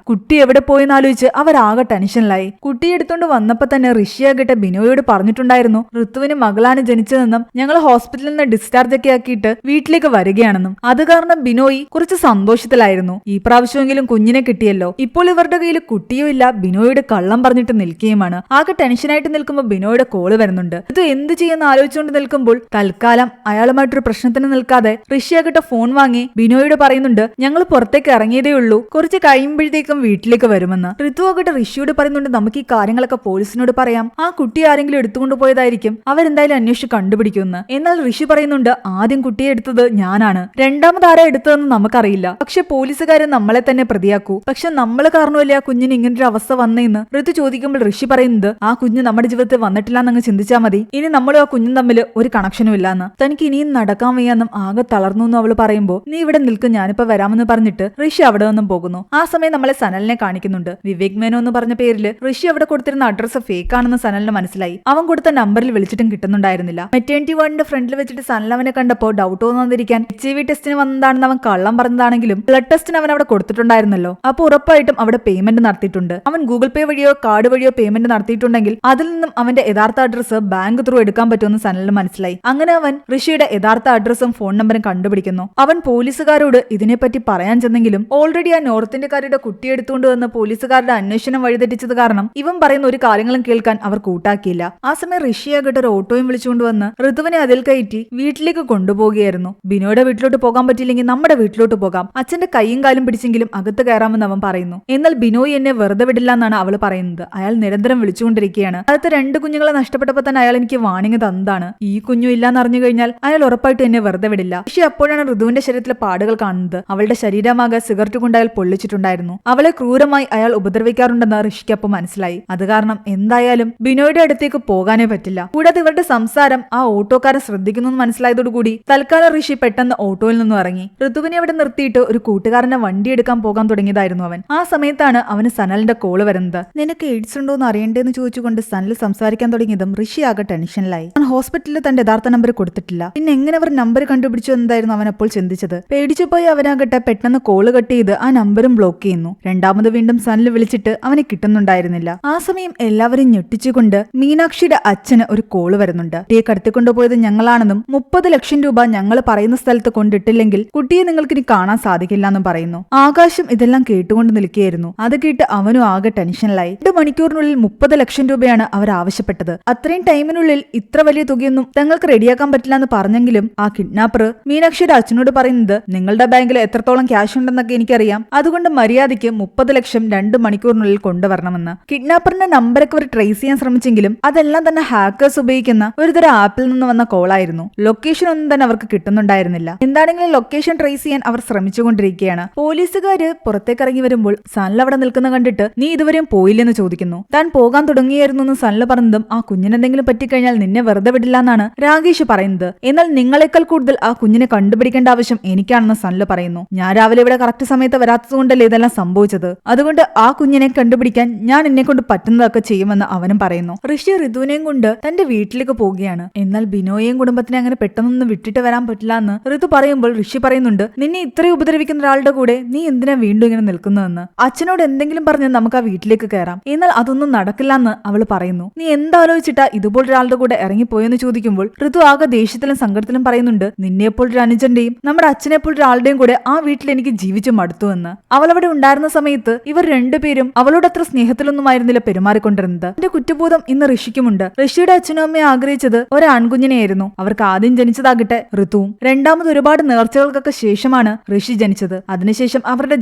കുട്ടി എവിടെ പോയെന്നാലോചിച്ച് അവരാകെ ടെൻഷനിലായി. കുട്ടിയെ എടുത്തോണ്ട് വന്നപ്പോ തന്നെ ഋഷിയാകട്ടെ ബിനോയോട് പറഞ്ഞിട്ടുണ്ടായിരുന്നു, ഋതുവിന് മകളാണ് ജനിച്ചതെന്നും ഞങ്ങൾ ഹോസ്പിറ്റലിൽ നിന്ന് ഡിസ്ചാർജ് ഒക്കെ ആക്കിയിട്ട് വീട്ടിലേക്ക് വരികയാണെന്നും. അത് കാരണം ബിനോയ് കുറച്ച് സന്തോഷത്തിലായിരുന്നു. ഈ പ്രാവശ്യമെങ്കിലും കുഞ്ഞിനെ കിട്ടിയല്ലോ. ഇപ്പോൾ ഇവരുടെ കയ്യിൽ കുട്ടിയോ ഇല്ല. ബിനോയോട് കള്ളം പറഞ്ഞിട്ട് നിൽക്കുകയുമാണ്. ആകെ ടെൻഷനായിട്ട് നിൽക്കുമ്പോൾ ബിനോയുടെ കോള് വരുന്നുണ്ട്. ഇത് എന്ത് ചെയ്യുന്ന ആലോചിച്ചുകൊണ്ട് നിൽക്കുമ്പോൾ തൽക്കാലം അയാളുമായിട്ടൊരു പ്രശ്നത്തിന് നിൽക്കാതെ ഋഷിയാകട്ടെ ഫോൺ വാങ്ങി ബിനോയോട് പറയുന്നുണ്ട്, ഞങ്ങൾ പുറത്തേക്ക് ഇറങ്ങിയതേ ഉള്ളൂ, കുറച്ച് കഴിയുമ്പോഴത്തേക്കും വീട്ടിലേക്ക് വരുമെന്ന്. ഋതു ആകട്ടെ ഋഷിയോട് പറയുന്നുണ്ട്, നമുക്ക് ഈ കാര്യങ്ങളൊക്കെ പോലീസിനോട് പറയാം. ആ കുട്ടി ആരെങ്കിലും എടുത്തുകൊണ്ട് പോയതായിരിക്കും, അവരെന്തായാലും അന്വേഷിച്ച് കണ്ടുപിടിക്കുമെന്ന്. എന്നാൽ ഋഷി പറയുന്നുണ്ട്, ആദ്യം കുട്ടിയെ എടുത്തത് ഞാനാണ്, രണ്ടാമത് ആരാ എടുത്തതെന്ന് നമുക്കറിയില്ല. പക്ഷെ പോലീസുകാരെ നമ്മളെ തന്നെ പ്രതിയാക്കും. ശരിയാക്കൂ. പക്ഷെ നമ്മൾ കാരണമല്ലേ ആ കുഞ്ഞിന് ഇങ്ങനൊരു അവസ്ഥ വന്നേന്ന് ഋതു ചോദിക്കുമ്പോൾ ഋഷി പറയുന്നത് ആ കുഞ്ഞ് നമ്മുടെ ജീവിതത്തിൽ വന്നിട്ടില്ല എന്നങ്ങ് ചിന്തിച്ചാൽ മതി. ഇനി നമ്മളും ആ കുഞ്ഞും തമ്മിൽ ഒരു കണക്ഷനും ഇല്ലാന്ന്. തനിക്ക് ഇനിയും നടക്കാൻ വയ്യാന്നും ആകെ തളർന്നു എന്ന് അവള് പറയുമ്പോ നീ ഇവിടെ നിൽക്കും, ഞാനിപ്പോ വരാമെന്ന് പറഞ്ഞിട്ട് ഋഷി അവിടെ നിന്നും പോകുന്നു. ആ സമയം നമ്മളെ സനലിനെ കാണിക്കുന്നുണ്ട്. വിവേക് മേനോ എന്ന് പറഞ്ഞ പേരിൽ ഋഷി അവിടെ കൊടുത്തിരുന്ന അഡ്രസ് ഫേക്ക് ആണെന്ന് സനലിന് മനസ്സിലായി. അവൻ കൊടുത്ത നമ്പറിൽ വിളിച്ചിട്ടും കിട്ടുന്നുണ്ടായിരുന്നില്ല. മെറ്റേണിറ്റി വാർഡിന്റെ ഫ്രണ്ടിൽ വെച്ചിട്ട് സനൽ അവനെ കണ്ടപ്പോ ഡൗട്ട് തോന്നാതിരിക്കാൻ HIV ടെസ്റ്റിന് വന്നതാണെന്ന് അവൻ കള്ളം പറഞ്ഞതാണെങ്കിലും ബ്ലഡ് ടെസ്റ്റിന് അവൻ അവിടെ കൊടുത്തിട്ടുണ്ടായിരുന്നല്ലോ. അപ്പൊ ഉറപ്പായിട്ടും അവിടെ പേയ്മെന്റ് നടത്തിയിട്ടുണ്ട്. അവൻ ഗൂഗിൾ പേ വഴിയോ കാർഡ് വഴിയോ പേയ്മെന്റ് നടത്തിയിട്ടുണ്ടെങ്കിൽ അതിൽ നിന്നും അവന്റെ യഥാർത്ഥ അഡ്രസ് ബാങ്ക് ത്രൂ എടുക്കാൻ പറ്റുമെന്ന് സനലിന് മനസ്സിലായി. അങ്ങനെ അവൻ ഋഷിയുടെ യഥാർത്ഥ അഡ്രസ്സും ഫോൺ നമ്പറും കണ്ടുപിടിക്കുന്നു. അവൻ പോലീസുകാരോട് ഇതിനെപ്പറ്റി പറയാൻ ചെന്നെങ്കിലും ഓൾറെഡി ആ നോർത്ത് ഇന്ത്യക്കാരുടെ കുട്ടി എടുത്തുകൊണ്ട് വന്ന് പോലീസുകാരുടെ അന്വേഷണം വഴിതെറ്റിച്ചത് കാരണം ഇവൻ പറയുന്ന ഒരു കാര്യങ്ങളും കേൾക്കാൻ അവർ കൂട്ടാക്കിയില്ല. ആ സമയം ഋഷിയാകട്ടെ ഒരു ഓട്ടോയും വിളിച്ചുകൊണ്ടുവന്ന് ഋതുവിനെ അതിൽ കയറ്റി വീട്ടിലേക്ക് കൊണ്ടുപോകുകയായിരുന്നു. ബിനോയുടെ വീട്ടിലോട്ട് പോകാൻ പറ്റില്ലെങ്കിൽ നമ്മുടെ വീട്ടിലോട്ട് പോകാം, അച്ഛന്റെ കൈയും കാലും പിടിച്ചെങ്കിലും അകത്ത് കയറാമെന്ന് അവൻ പറയുന്നു. എന്നാൽ ബിനോയ് എന്നെ വെറുതെ വിടില്ല എന്നാണ് അവൾ പറയുന്നത്. അയാൾ നിരന്തരം വിളിച്ചുകൊണ്ടിരിക്കുകയാണ്. അടുത്ത 2 കുഞ്ഞുങ്ങളെ നഷ്ടപ്പെട്ടപ്പോൾ തന്നെ അയാൾ എനിക്ക് വാണിംഗ് തന്നതാണ്. ഈ കുഞ്ഞു ഇല്ലാന്ന് അറിഞ്ഞു കഴിഞ്ഞാൽ അയാൾ ഉറപ്പായിട്ടും എന്നെ വെറുതെ വിടില്ല. പക്ഷെ അപ്പോഴാണ് ഋതുവിന്റെ ശരീരത്തിലെ പാടുകൾ കാണുന്നത്. അവളുടെ ശരീരമാകെ സിഗരറ്റ് കൊണ്ട് അയാൾ പൊള്ളിച്ചിട്ടുണ്ടായിരുന്നു. അവളെ ക്രൂരമായി അയാൾ ഉപദ്രവിക്കാറുണ്ടെന്ന് ഋഷിക്ക് അപ്പോൾ മനസ്സിലായി. അത് കാരണം എന്തായാലും ബിനോയുടെ അടുത്തേക്ക് പോകാനേ പറ്റില്ല. കൂടാതെ ഇവരുടെ സംസാരം ആ ഓട്ടോക്കാരൻ ശ്രദ്ധിക്കുന്നു മനസ്സിലായതോടുകൂടി തൽക്കാലം ഋഷി പെട്ടെന്ന് ഓട്ടോയിൽ നിന്നും ഇറങ്ങി. ഋതുവിനെ അവിടെ നിർത്തിയിട്ട് ഒരു കൂട്ടുകാരനെ വണ്ടി എടുക്കാൻ പോകാൻ തുടങ്ങിയതായിരുന്നു അവൻ. ആ സമയത്താണ് അവന് സനലിന്റെ കോള് വരുന്നത്. നിനക്ക് എയ്ഡ്സ് ഉണ്ടോ എന്ന് അറിയണ്ടേന്ന് ചോദിച്ചുകൊണ്ട് സനൽ സംസാരിക്കാൻ തുടങ്ങിയതും ഋഷി ആകെ ടെൻഷനിലായി. അവൻ ഹോസ്പിറ്റലിൽ തന്റെ യഥാർത്ഥ നമ്പർ കൊടുത്തിട്ടില്ല. പിന്നെ എങ്ങനെ അവർ നമ്പർ കണ്ടുപിടിച്ചു എന്നതായിരുന്നു അവൻ അപ്പോൾ ചിന്തിച്ചത്. പേടിച്ചു പോയി അവനാകട്ടെ പെട്ടെന്ന് കോള് കട്ട് ചെയ്ത് ആ നമ്പറും ബ്ലോക്ക് ചെയ്യുന്നു. രണ്ടാമത് വീണ്ടും സനൽ വിളിച്ചിട്ട് അവനെ കിട്ടുന്നുണ്ടായിരുന്നില്ല. ആ സമയം എല്ലാവരും ഞെട്ടിച്ചുകൊണ്ട് മീനാക്ഷിയുടെ അച്ഛന് ഒരു കോള് വരുന്നുണ്ട്. കുട്ടിയെ കടത്തിക്കൊണ്ടുപോയത് ഞങ്ങളാണെന്നും 30 ലക്ഷം രൂപ ഞങ്ങൾ പറയുന്ന സ്ഥലത്ത് കൊണ്ടിട്ടില്ലെങ്കിൽ കുട്ടിയെ നിങ്ങൾക്ക് ഇനി കാണാൻ സാധിക്കില്ല എന്നും പറയുന്നു. ആകാശം ഇതെല്ലാം കേട്ടുകൊണ്ട് നിൽക്കുകയായിരുന്നു. അത് കേട്ട് അവനും ആകെ ടെൻഷനിലായി. 2 മണിക്കൂറിനുള്ളിൽ 30 ലക്ഷം രൂപയാണ് അവർ ആവശ്യപ്പെട്ടത്. അത്രയും ടൈമിനുള്ളിൽ ഇത്ര വലിയ തുകയൊന്നും തങ്ങൾക്ക് റെഡിയാക്കാൻ പറ്റില്ല എന്ന് പറഞ്ഞെങ്കിലും ആ കിഡ്നാപ്പർ മീനാക്ഷിയുടെ അച്ഛനോട് പറയുന്നത് നിങ്ങളുടെ ബാങ്കിൽ എത്രത്തോളം ക്യാഷ് ഉണ്ടെന്നൊക്കെ എനിക്കറിയാം, അതുകൊണ്ട് മര്യാദയ്ക്ക് 30 ലക്ഷം 2 മണിക്കൂറിനുള്ളിൽ കൊണ്ടുവരണമെന്ന്. കിഡ്നാപ്പറിന്റെ നമ്പറൊക്കെ അവർ ട്രേസ് ചെയ്യാൻ ശ്രമിച്ചെങ്കിലും അതെല്ലാം തന്നെ ഹാക്കേഴ്സ് ഉപയോഗിക്കുന്ന ഒരുതരം ആപ്പിൽ നിന്ന് വന്ന കോളായിരുന്നു. ലൊക്കേഷൻ ഒന്നും തന്നെ അവർക്ക് കിട്ടുന്നുണ്ടായിരുന്നില്ല. എന്താണെങ്കിലും ലൊക്കേഷൻ ട്രേസ് ചെയ്യാൻ അവർ ശ്രമിച്ചുകൊണ്ടിരിക്കുകയാണ്. പോലീസുകാര് പുറത്തേക്ക് ഇറങ്ങി വരുമ്പോൾ സനൽ അവിടെ നിൽക്കുന്ന കണ്ടിട്ട് നീ ഇതുവരെയും പോയില്ലെന്ന് ചോദിക്കുന്നു. താൻ പോകാൻ തുടങ്ങിയായിരുന്നു എന്ന് സനൽ പറഞ്ഞതും ആ കുഞ്ഞിനെന്തെങ്കിലും പറ്റിക്കഴിഞ്ഞാൽ നിന്നെ വെറുതെ വിടില്ല എന്നാണ് രാകേഷ് പറയുന്നത്. എന്നാൽ നിങ്ങളെക്കാൾ കൂടുതൽ ആ കുഞ്ഞിനെ കണ്ടുപിടിക്കേണ്ട ആവശ്യം എനിക്കാണെന്ന് സനൽ പറയുന്നു. ഞാൻ രാവിലെ ഇവിടെ കറക്റ്റ് സമയത്ത് വരാത്തതുകൊണ്ടല്ലേ ഇതെല്ലാം സംഭവിച്ചത്. അതുകൊണ്ട് ആ കുഞ്ഞിനെ കണ്ടുപിടിക്കാൻ ഞാൻ എന്നെ കൊണ്ട് പറ്റുന്നതൊക്കെ ചെയ്യുമെന്ന് അവനും പറയുന്നു. ഋഷി ഋതുവിനെയും കൊണ്ട് തന്റെ വീട്ടിലേക്ക് പോവുകയാണ്. എന്നാൽ ബിനോയെയും കുടുംബത്തിനെ അങ്ങനെ പെട്ടെന്നൊന്നും വിട്ടിട്ട് വരാൻ പറ്റില്ല എന്ന് ഋതു പറയുമ്പോൾ ഋഷി പറയുന്നുണ്ട് നിന്നെ ഇത്രയും ഉപദ്രവിക്കുന്ന ഒരാളുടെ കൂടെ നീ എന്തിനാ വീണ്ടും ഇങ്ങനെ നിൽക്കുന്നതെന്ന്. അച്ഛനോട് എന്തെങ്കിലും പറഞ്ഞ് നമുക്ക് ആ വീട്ടിലേക്ക് കയറാം. എന്നാൽ അതൊന്നും നടക്കില്ല എന്ന് അവൾ പറയുന്നു. നീ എന്താലോചിച്ചിട്ടാ ഇതുപോലൊരാളുടെ കൂടെ ഇറങ്ങിപ്പോയെന്ന് ചോദിക്കുമ്പോൾ ഋതു ആകെ ദേഷ്യത്തിലും സങ്കടത്തിലും പറയുന്നുണ്ട് നിന്നെപ്പോലൊരു അനുജന്റെയും നമ്മുടെ അച്ഛനെപ്പോലൊരാളുടെയും കൂടെ ആ വീട്ടിൽ എനിക്ക് ജീവിച്ചു മടുത്തു എന്ന്. അവൾ അവിടെ ഉണ്ടായിരുന്ന സമയത്ത് ഇവർ രണ്ടുപേരും അവളോട് അത്ര സ്നേഹത്തിലൊന്നും ആയിരുന്നില്ല പെരുമാറിക്കൊണ്ടിരുന്നത്. എന്റെ കുറ്റബോധം ഇന്ന് ഋഷിക്കുമുണ്ട്. ഋഷിയുടെ അച്ഛനും അമ്മയും ആഗ്രഹിച്ചത് ഒരു ആൺകുഞ്ഞിനെയായിരുന്നു. അവർക്ക് ആദ്യം ജനിച്ചതാകട്ടെ ഋതുവും. രണ്ടാമത് ഒരുപാട് നേർച്ചകൾക്കൊക്കെ ശേഷമാണ് ഋഷി ജനിച്ചത്. അതിനുശേഷം അവരുടെ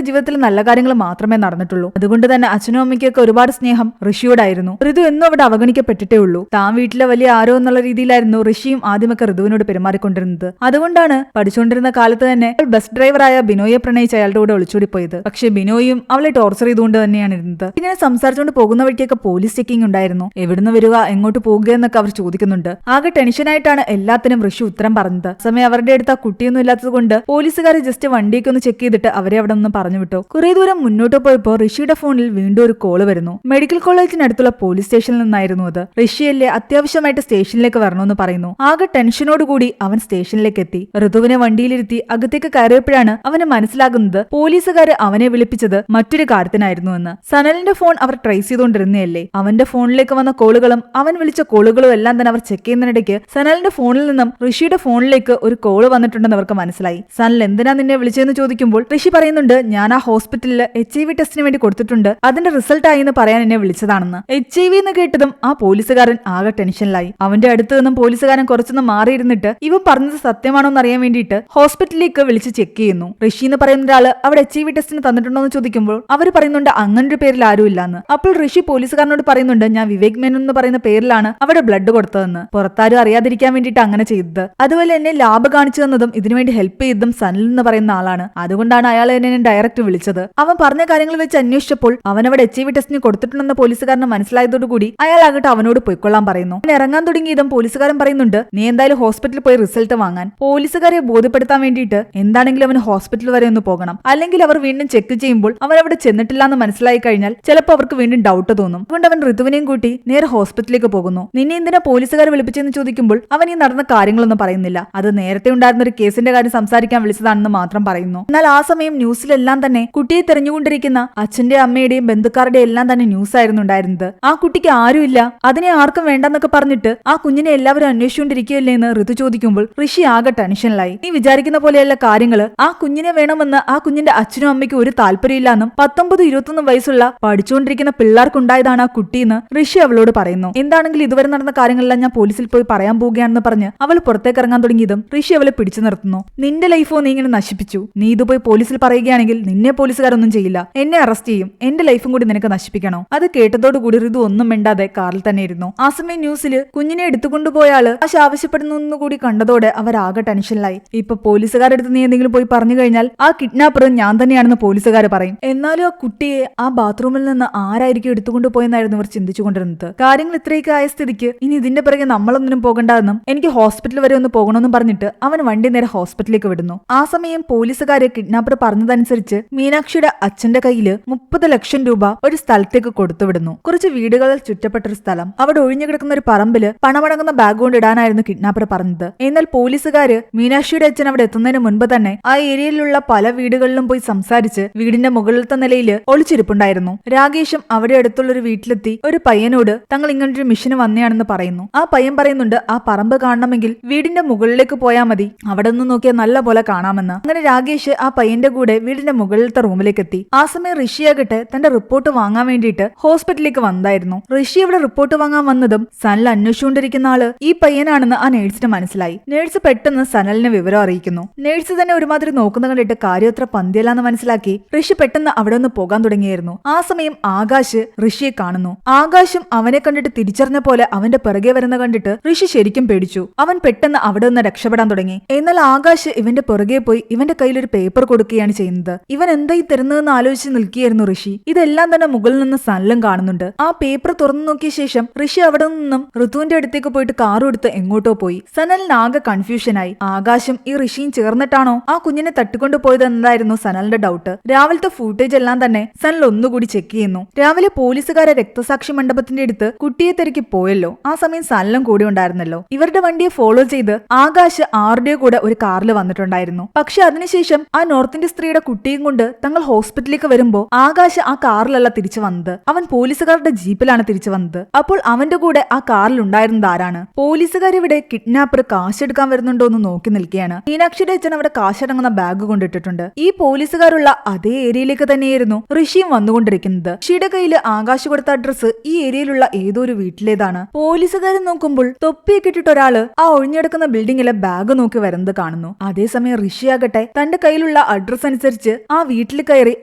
ജീവിതത്തിൽ നല്ല കാര്യങ്ങൾ മാത്രമേ നടന്നിട്ടുള്ളൂ. അതുകൊണ്ട് തന്നെ അച്ഛനും അമ്മയ്ക്കൊക്കെ ഒരുപാട് സ്നേഹം ഋഷിയോടായിരുന്നു. ഋതു എന്നും അവിടെ അവഗണിക്കപ്പെട്ടിട്ടേ ഉള്ളൂ. താൻ വീട്ടിലെ വലിയ ആരോ എന്നുള്ള രീതിയിലായിരുന്നു ഋഷിയും ആദ്യമൊക്കെ ഋതുവിനോട് പെരുമാറിക്കൊണ്ടിരുന്നത്. അതുകൊണ്ടാണ് പഠിച്ചുകൊണ്ടിരുന്ന കാലത്ത് തന്നെ ബസ് ഡ്രൈവറായ ബിനോയെ പ്രണയിച്ച് അയാളുടെ കൂടെ ഒളിച്ചോടിപ്പോയത്. പക്ഷെ ബിനോയും അവളെ ടോർച്ചർ ചെയ്തുകൊണ്ട് തന്നെയാണ് ഇരുന്നത്. ഇങ്ങനെ സംസാരിച്ചുകൊണ്ട് പോകുന്ന വഴിക്കൊക്കെ പോലീസ് ചെക്കിംഗ് ഉണ്ടായിരുന്നു. എവിടുന്ന് വരിക, എങ്ങോട്ട് പോകുക എന്നൊക്കെ അവർ ചോദിക്കുന്നുണ്ട്. ആകെ ടെൻഷനായിട്ടാണ് എല്ലാത്തിനും ഋഷി ഉത്തരം പറഞ്ഞത്. സമയം അവരുടെ അടുത്ത് ആ കുട്ടിയൊന്നും ഇല്ലാത്തത് കൊണ്ട് പോലീസുകാർ ജസ്റ്റ് വണ്ടിയൊക്കെ ഒന്ന് ചെക്ക് ചെയ്തിട്ട് അവരെ അവിടെ നിന്ന് പറഞ്ഞു വിട്ടു. കുറെ ദൂരം മുന്നോട്ട് പോയപ്പോൾ ഋഷിയുടെ ഫോണിൽ വീണ്ടും ഒരു കോള് വരുന്നു. മെഡിക്കൽ കോളേജിനടുത്തുള്ള പോലീസ് സ്റ്റേഷനിൽ നിന്നായിരുന്നു അത്. ഋഷിയല്ലേ അത്യാവശ്യമായിട്ട് സ്റ്റേഷനിലേക്ക് വരണമെന്ന് പറയുന്നു. ആകെ ടെൻഷനോടുകൂടി അവൻ സ്റ്റേഷനിലേക്ക് എത്തി. ഋതുവിനെ വണ്ടിയിലിരുത്തി അകത്തേക്ക് കയറിയപ്പോഴാണ് അവന് മനസ്സിലാകുന്നത് പോലീസുകാര് അവനെ വിളിപ്പിച്ചത് മറ്റൊരു കാര്യത്തിനായിരുന്നു എന്ന്. സനലിന്റെ ഫോൺ അവർ ട്രേസ് ചെയ്തുകൊണ്ടിരുന്നതല്ലേ. അവന്റെ ഫോണിലേക്ക് വന്ന കോളുകളും അവൻ വിളിച്ച കോളുകളും എല്ലാം തന്നെ അവർ ചെക്ക് ചെയ്യുന്നതിനിടയ്ക്ക് സനലിന്റെ ഫോണിൽ നിന്നും ഋഷിയുടെ ഫോണിലേക്ക് ഒരു കോള് വന്നിട്ടുണ്ടെന്ന് അവർക്ക് മനസ്സിലായി. സനൽ എന്തിനാ നിന്നെ വിളിച്ചതെന്ന് ചോദിക്കുമ്പോൾ ഋഷി പറയുന്നുണ്ട് ഞാൻ ആ ഹോസ്പിറ്റലിൽ HIV ടെസ്റ്റിന് വേണ്ടി കൊടുത്തിട്ടുണ്ട്, അതിന്റെ റിസൾട്ട് ആയി എന്ന് പറയാൻ എന്നെ വിളിച്ചതാണെന്ന്. HIV എന്ന് കേട്ടതും ആ പോലീസുകാരൻ ആകെ ടെൻഷനിലായി. അവന്റെ അടുത്ത് നിന്നും പോലീസുകാരൻ കുറച്ചൊന്ന് മാറിയിരുന്നിട്ട് ഇവൻ പറഞ്ഞത് സത്യമാണോ എന്ന് അറിയാൻ വേണ്ടിയിട്ട് ഹോസ്പിറ്റലിലേക്ക് വിളിച്ച് ചെക്ക് ചെയ്യുന്നു. ഋഷി എന്ന് പറയുന്ന ഒരാള് അവിടെ HIV ടെസ്റ്റിന് തന്നിട്ടുണ്ടോ എന്ന് ചോദിക്കുമ്പോൾ അവർ പറയുന്നുണ്ട് അങ്ങനൊരു പേരിൽ ആരും ഇല്ലാന്ന്. അപ്പോൾ ഋഷി പോലീസുകാരനോട് പറയുന്നുണ്ട് ഞാൻ വിവേക് മേനോൻ എന്ന് പറയുന്ന പേരിലാണ് അവിടെ ബ്ലഡ് കൊടുത്തതെന്ന്. പുറത്താരും അറിയാതിരിക്കാൻ വേണ്ടിയിട്ട് അങ്ങനെ ചെയ്തത്. അതുപോലെ എന്നെ ലാബ് കാണിച്ചു തന്നതും ഇതിനുവേണ്ടി ഹെൽപ്പ് ചെയ്തതും സനൽ എന്ന് പറയുന്ന ആളാണ്. അതുകൊണ്ടാണ് അയാൾ അയാൾ എന്നെ ഡയറക്റ്റ് വിളിച്ചത്. അവൻ പറഞ്ഞ കാര്യങ്ങൾ വെച്ച് അന്വേഷിച്ചപ്പോൾ അവൻ അവിടെ HIV ടെസ്റ്റിന് കൊടുത്തിട്ടുണ്ടെന്ന് പോലീസുകാരന് മനസ്സിലായതോടുകൂടി അയാൾ ആകട്ടെ അവനോട് പൊയ്ക്കൊള്ളാൻ പറയുന്നു. അവൻ ഇറങ്ങാൻ തുടങ്ങിയതും പോലീസുകാരൻ പറയുന്നുണ്ട്, നീ എന്തായാലും ഹോസ്പിറ്റലിൽ പോയി റിസൾട്ട് വാങ്ങാൻ. പോലീസുകാരെ ബോധ്യപ്പെടുത്താൻ വേണ്ടിയിട്ട് എന്താണെങ്കിലും അവന് ഹോസ്പിറ്റൽ വരെ ഒന്ന് പോകണം. അല്ലെങ്കിൽ അവർ വീണ്ടും ചെക്ക് ചെയ്യുമ്പോൾ അവൻ അവിടെ ചെന്നിട്ടില്ല എന്ന് മനസ്സിലായി കഴിഞ്ഞാൽ ചിലപ്പോൾ അവർക്ക് വീണ്ടും ഡൗട്ട് തോന്നും. അതുകൊണ്ട് അവൻ ഋതുവിനെയും കൂട്ടി നേരെ ഹോസ്പിറ്റലിലേക്ക് പോകുന്നു. നിന്നെ എന്തിനാ പോലീസുകാർ വിളിപ്പിച്ചെന്ന് ചോദിക്കുമ്പോൾ അവൻ ഈ നടന്ന കാര്യങ്ങളൊന്നും പറയുന്നില്ല. അത് നേരത്തെ ഉണ്ടായിരുന്ന ഒരു കേസിന്റെ കാര്യം സംസാരിക്കാൻ വിളിച്ചതാണെന്ന് മാത്രം പറയുന്നു. എന്നാൽ ആ സമയം ന്യൂസിലെല്ലാം തന്നെ കുട്ടിയെ തെരഞ്ഞുകൊണ്ടിരിക്കുന്ന അച്ഛന്റെ അമ്മയുടെയും ബന്ധുക്കാരുടെയും എല്ലാം തന്നെ ന്യൂസ് ആയിരുന്നു ഉണ്ടായിരുന്നത്. ആ കുട്ടിക്ക് ആരുമില്ല, അതിനെ ആർക്കും വേണ്ടെന്നൊക്കെ പറഞ്ഞിട്ട് ആ കുഞ്ഞിനെ എല്ലാവരും അന്വേഷിച്ചുകൊണ്ടിരിക്കുകയല്ലേ എന്ന് ഋതു ചോദിക്കുമ്പോൾ ഋഷി ആകെ ടെൻഷനിലായി. നീ വിചാരിക്കുന്ന പോലെയല്ല കാര്യങ്ങള്. ആ കുഞ്ഞിനെ വേണമെന്ന് ആ കുഞ്ഞിന്റെ അച്ഛനും അമ്മയ്ക്കും ഒരു താല്പര്യമില്ലാന്നും 19-21 വയസ്സുള്ള പഠിച്ചുകൊണ്ടിരിക്കുന്ന പിള്ളേർക്കുണ്ടായതാണ് ആ കുട്ടിയെന്ന് ഋഷി അവളോട് പറയുന്നു. എന്താണെങ്കിലും ഇതുവരെ നടന്ന കാര്യങ്ങളെല്ലാം ഞാൻ പോലീസിൽ പോയി പറയാൻ പോവുകയാണെന്ന് പറഞ്ഞ് അവൾ പുറത്തേക്ക് ഇറങ്ങാൻ തുടങ്ങിയതും ഋഷി അവളെ പിടിച്ചു നിർത്തുന്നു. നിന്റെ ലൈഫോ നീ ഇങ്ങനെ നശിപ്പിച്ചു. നീ ഇത് പോയി പോലീസിൽ പറയുകയാണെങ്കിൽ നിന്നെ പോലീസുകാരൊന്നും ചെയ്യില്ല, എന്നെ അറസ്റ്റ് ചെയ്യും. എന്റെ ലൈഫും കൂടി നിനക്ക് നശിപ്പിക്കണോ? അത് കേട്ടതോടുകൂടി ഋതു ഒന്നും മിണ്ടാതെ കാറിൽ തന്നെ ഇരുന്നു. ആ സമയം ന്യൂസില് കുഞ്ഞിനെ എടുത്തുകൊണ്ടുപോയാള് ആവശ്യപ്പെടുന്നു കൂടി കണ്ടതോടെ അവരാകെ ടെൻഷനിലായി. ഇപ്പൊ പോലീസുകാരെടുത്ത് നീ എന്തെങ്കിലും പോയി പറഞ്ഞു കഴിഞ്ഞാൽ ആ കിഡ്നാപ്പർ ഞാൻ തന്നെയാണെന്ന് പോലീസുകാർ പറയും. എന്നാലും ആ കുട്ടിയെ ആ ബാത്റൂമിൽ നിന്ന് ആരായിരിക്കും എടുത്തുകൊണ്ടുപോയെന്നായിരുന്നു ഇവർ ചിന്തിച്ചുകൊണ്ടിരുന്നത്. കാര്യങ്ങൾ ഇത്രയൊക്കെ ആയ സ്ഥിതിക്ക് ഇനി ഇതിന്റെ പിറകെ നമ്മളൊന്നിനും പോകണ്ടെന്നും എനിക്ക് ഹോസ്പിറ്റൽ വരെ ഒന്ന് പോകണമെന്നും പറഞ്ഞിട്ട് അവൻ വണ്ടി നേരെ ഹോസ്പിറ്റലിലേക്ക് വിടുന്നു. ആ സമയം പോലീസുകാര് കിഡ്നാപ്പർ പറഞ്ഞതനുസരിച്ച് മീനാക്ഷിയുടെ അച്ഛന്റെ കയ്യില് 30 ലക്ഷം രൂപ ഒരു സ്ഥലത്തേക്ക് കൊടുത്തുവിടുന്നു. കുറച്ച് വീടുകളിൽ ചുറ്റപ്പെട്ട ഒരു സ്ഥലം. അവിടെ ഒഴിഞ്ഞു കിടക്കുന്ന ഒരു പറമ്പില് പണമടങ്ങുന്ന ബാഗ് കൊണ്ട് ഇടാനായിരുന്നു കിഡ്നാപ്പർ പറഞ്ഞത്. എന്നാൽ പോലീസുകാര് മീനാക്ഷിയുടെ അച്ഛൻ അവിടെ എത്തുന്നതിന് മുൻപ് തന്നെ ആ ഏരിയയിലുള്ള പല വീടുകളിലും പോയി സംസാരിച്ച് വീടിന്റെ മുകളിലത്തെ നിലയിൽ ഒളിച്ചിരിപ്പുണ്ടായിരുന്നു. രാകേഷും അവിടെ അടുത്തുള്ള ഒരു വീട്ടിലെത്തി ഒരു പയ്യനോട് തങ്ങൾ ഇങ്ങനൊരു മിഷന് വന്നെയാണെന്ന് പറയുന്നു. ആ പയ്യൻ പറയുന്നുണ്ട്, ആ പറമ്പ് കാണണമെങ്കിൽ വീടിന്റെ മുകളിലേക്ക് പോയാൽ മതി, അവിടെ നിന്ന് നോക്കിയാൽ നല്ല പോലെ കാണാമെന്ന്. അങ്ങനെ രാകേഷ് ആ പയ്യന്റെ കൂടെ വീടിന്റെ മുകളിലത്തെ റൂമിലേക്ക് എത്തി. ആ സമയം ഋഷിയാകട്ടെ തന്റെ റിപ്പോർട്ട് വാങ്ങാൻ വേണ്ടിയിട്ട് ഹോസ്പിറ്റലിലേക്ക് വന്നതായിരുന്നു. ഋഷി ഇവിടെ റിപ്പോർട്ട് വാങ്ങാൻ വന്നതും സനൽ അന്വേഷിച്ചുകൊണ്ടിരിക്കുന്ന ആള് ഈ പയ്യനാണെന്ന് ആ നേഴ്സിന് മനസ്സിലായി. നേഴ്സ് പെട്ടെന്ന് സനലിനെ വിവരം അറിയിക്കുന്നു. നേഴ്സ് തന്നെ ഒരുമാതിരി നോക്കുന്ന കണ്ടിട്ട് കാര്യം അത്ര പന്തിയല്ലാന്ന് മനസ്സിലാക്കി ഋഷി പെട്ടെന്ന് അവിടെ നിന്ന് പോകാൻ തുടങ്ങിയായിരുന്നു. ആ സമയം ആകാശ് ഋഷിയെ കാണുന്നു. ആകാശും അവനെ കണ്ടിട്ട് തിരിച്ചറിഞ്ഞ പോലെ അവന്റെ പിറകെ വരുന്ന കണ്ടിട്ട് ഋഷി ശരിക്കും പേടിച്ചു. അവൻ പെട്ടെന്ന് അവിടെ നിന്ന് രക്ഷപ്പെടാൻ തുടങ്ങി. എന്നാൽ ആകാശ് ഇവന്റെ പുറകെ പോയി ഇവന്റെ കയ്യിൽ ഒരു പേപ്പർ കൊടുക്കുകയാണ് ചെയ്യുന്നത്. ഇവൻ എന്തായി തരുന്നതെന്ന് ആലോചിച്ച് നിൽക്കുകയായിരുന്നു ഋഷി. ഇതെല്ലാം തന്നെ മുകളിൽ നിന്ന് സനലും കാണുന്നുണ്ട്. ആ പേപ്പർ തുറന്നു നോക്കിയ ശേഷം ഋഷി അവിടെ നിന്നും ഋതുവിന്റെ അടുത്തേക്ക് പോയിട്ട് കാറും എടുത്ത് എങ്ങോട്ടോ പോയി. സനലിന് ആകെ കൺഫ്യൂഷനായി. ആകാശും ഈ ഋഷിയും ചേർന്നിട്ടാണോ ആ കുഞ്ഞിനെ തട്ടിക്കൊണ്ടു പോയത് എന്നതായിരുന്നു സനലിന്റെ ഡൗട്ട്. രാവിലത്തെ ഫൂട്ടേജ് എല്ലാം തന്നെ സനൽ ഒന്നുകൂടി ചെക്ക് ചെയ്യുന്നു. രാവിലെ പോലീസുകാരെ രക്തസാക്ഷി മണ്ഡപത്തിന്റെ അടുത്ത് കുട്ടിയെ തിരക്കി പോയല്ലോ. ആ സമയം സനലും കൂടി ഉണ്ടായിരുന്നല്ലോ. ഇവരുടെ വണ്ടിയെ ഫോളോ ചെയ്ത് ആകാശ് ആരുടെയോ കൂടെ ഒരു കാറിൽ വന്നിട്ടുണ്ടായിരുന്നു. പക്ഷെ അതിനുശേഷം ആ നോർത്ത് ഇന്ത്യ സ്ത്രീയുടെ കുട്ടിയും കൊണ്ട് തങ്ങൾ ഹോസ്പിറ്റലിലേക്ക് വരുമ്പോ ആകാശ് ആ കാറിലല്ല തിരിച്ചു വന്നത്. അവൻ പോലീസുകാരുടെ ജീപ്പിലാണ് തിരിച്ചു വന്നത്. അപ്പോൾ അവന്റെ കൂടെ ആ കാറിൽ ഉണ്ടായിരുന്നത് ആരാണ്? പോലീസുകാർ ഇവിടെ കിഡ്നാപ്പർ കാശെടുക്കാൻ വരുന്നുണ്ടോ എന്ന് നോക്കി നിൽക്കുകയാണ്. മീനാക്ഷിയുടെ അച്ഛൻ അവിടെ കാശടങ്ങുന്ന ബാഗ് കൊണ്ടിട്ടിട്ടുണ്ട്. ഈ പോലീസുകാരുള്ള അതേ ഏരിയയിലേക്ക് തന്നെയായിരുന്നു ഋഷിയും വന്നുകൊണ്ടിരിക്കുന്നത്. ഋഷിയുടെ കയ്യിൽ ആകാശ് കൊടുത്ത അഡ്രസ് ഈ ഏരിയയിലുള്ള ഏതോ ഒരു വീട്ടിലേതാണ്. പോലീസുകാരൻ നോക്കുമ്പോൾ തൊപ്പിയൊക്കെ ഇട്ടിട്ട് ഒരാള് ആ ഒഴിഞ്ഞെടുക്കുന്ന ബിൽഡിങ്ങിലെ ബാഗ് നോക്കി വരുന്നത് കാണുന്നു. അതേസമയം ഋഷിയാകട്ടെ തന്റെ കയ്യിലുള്ള അഡ്രസ് അനുസരിച്ച് ആ വീട്ടിൽ കയറി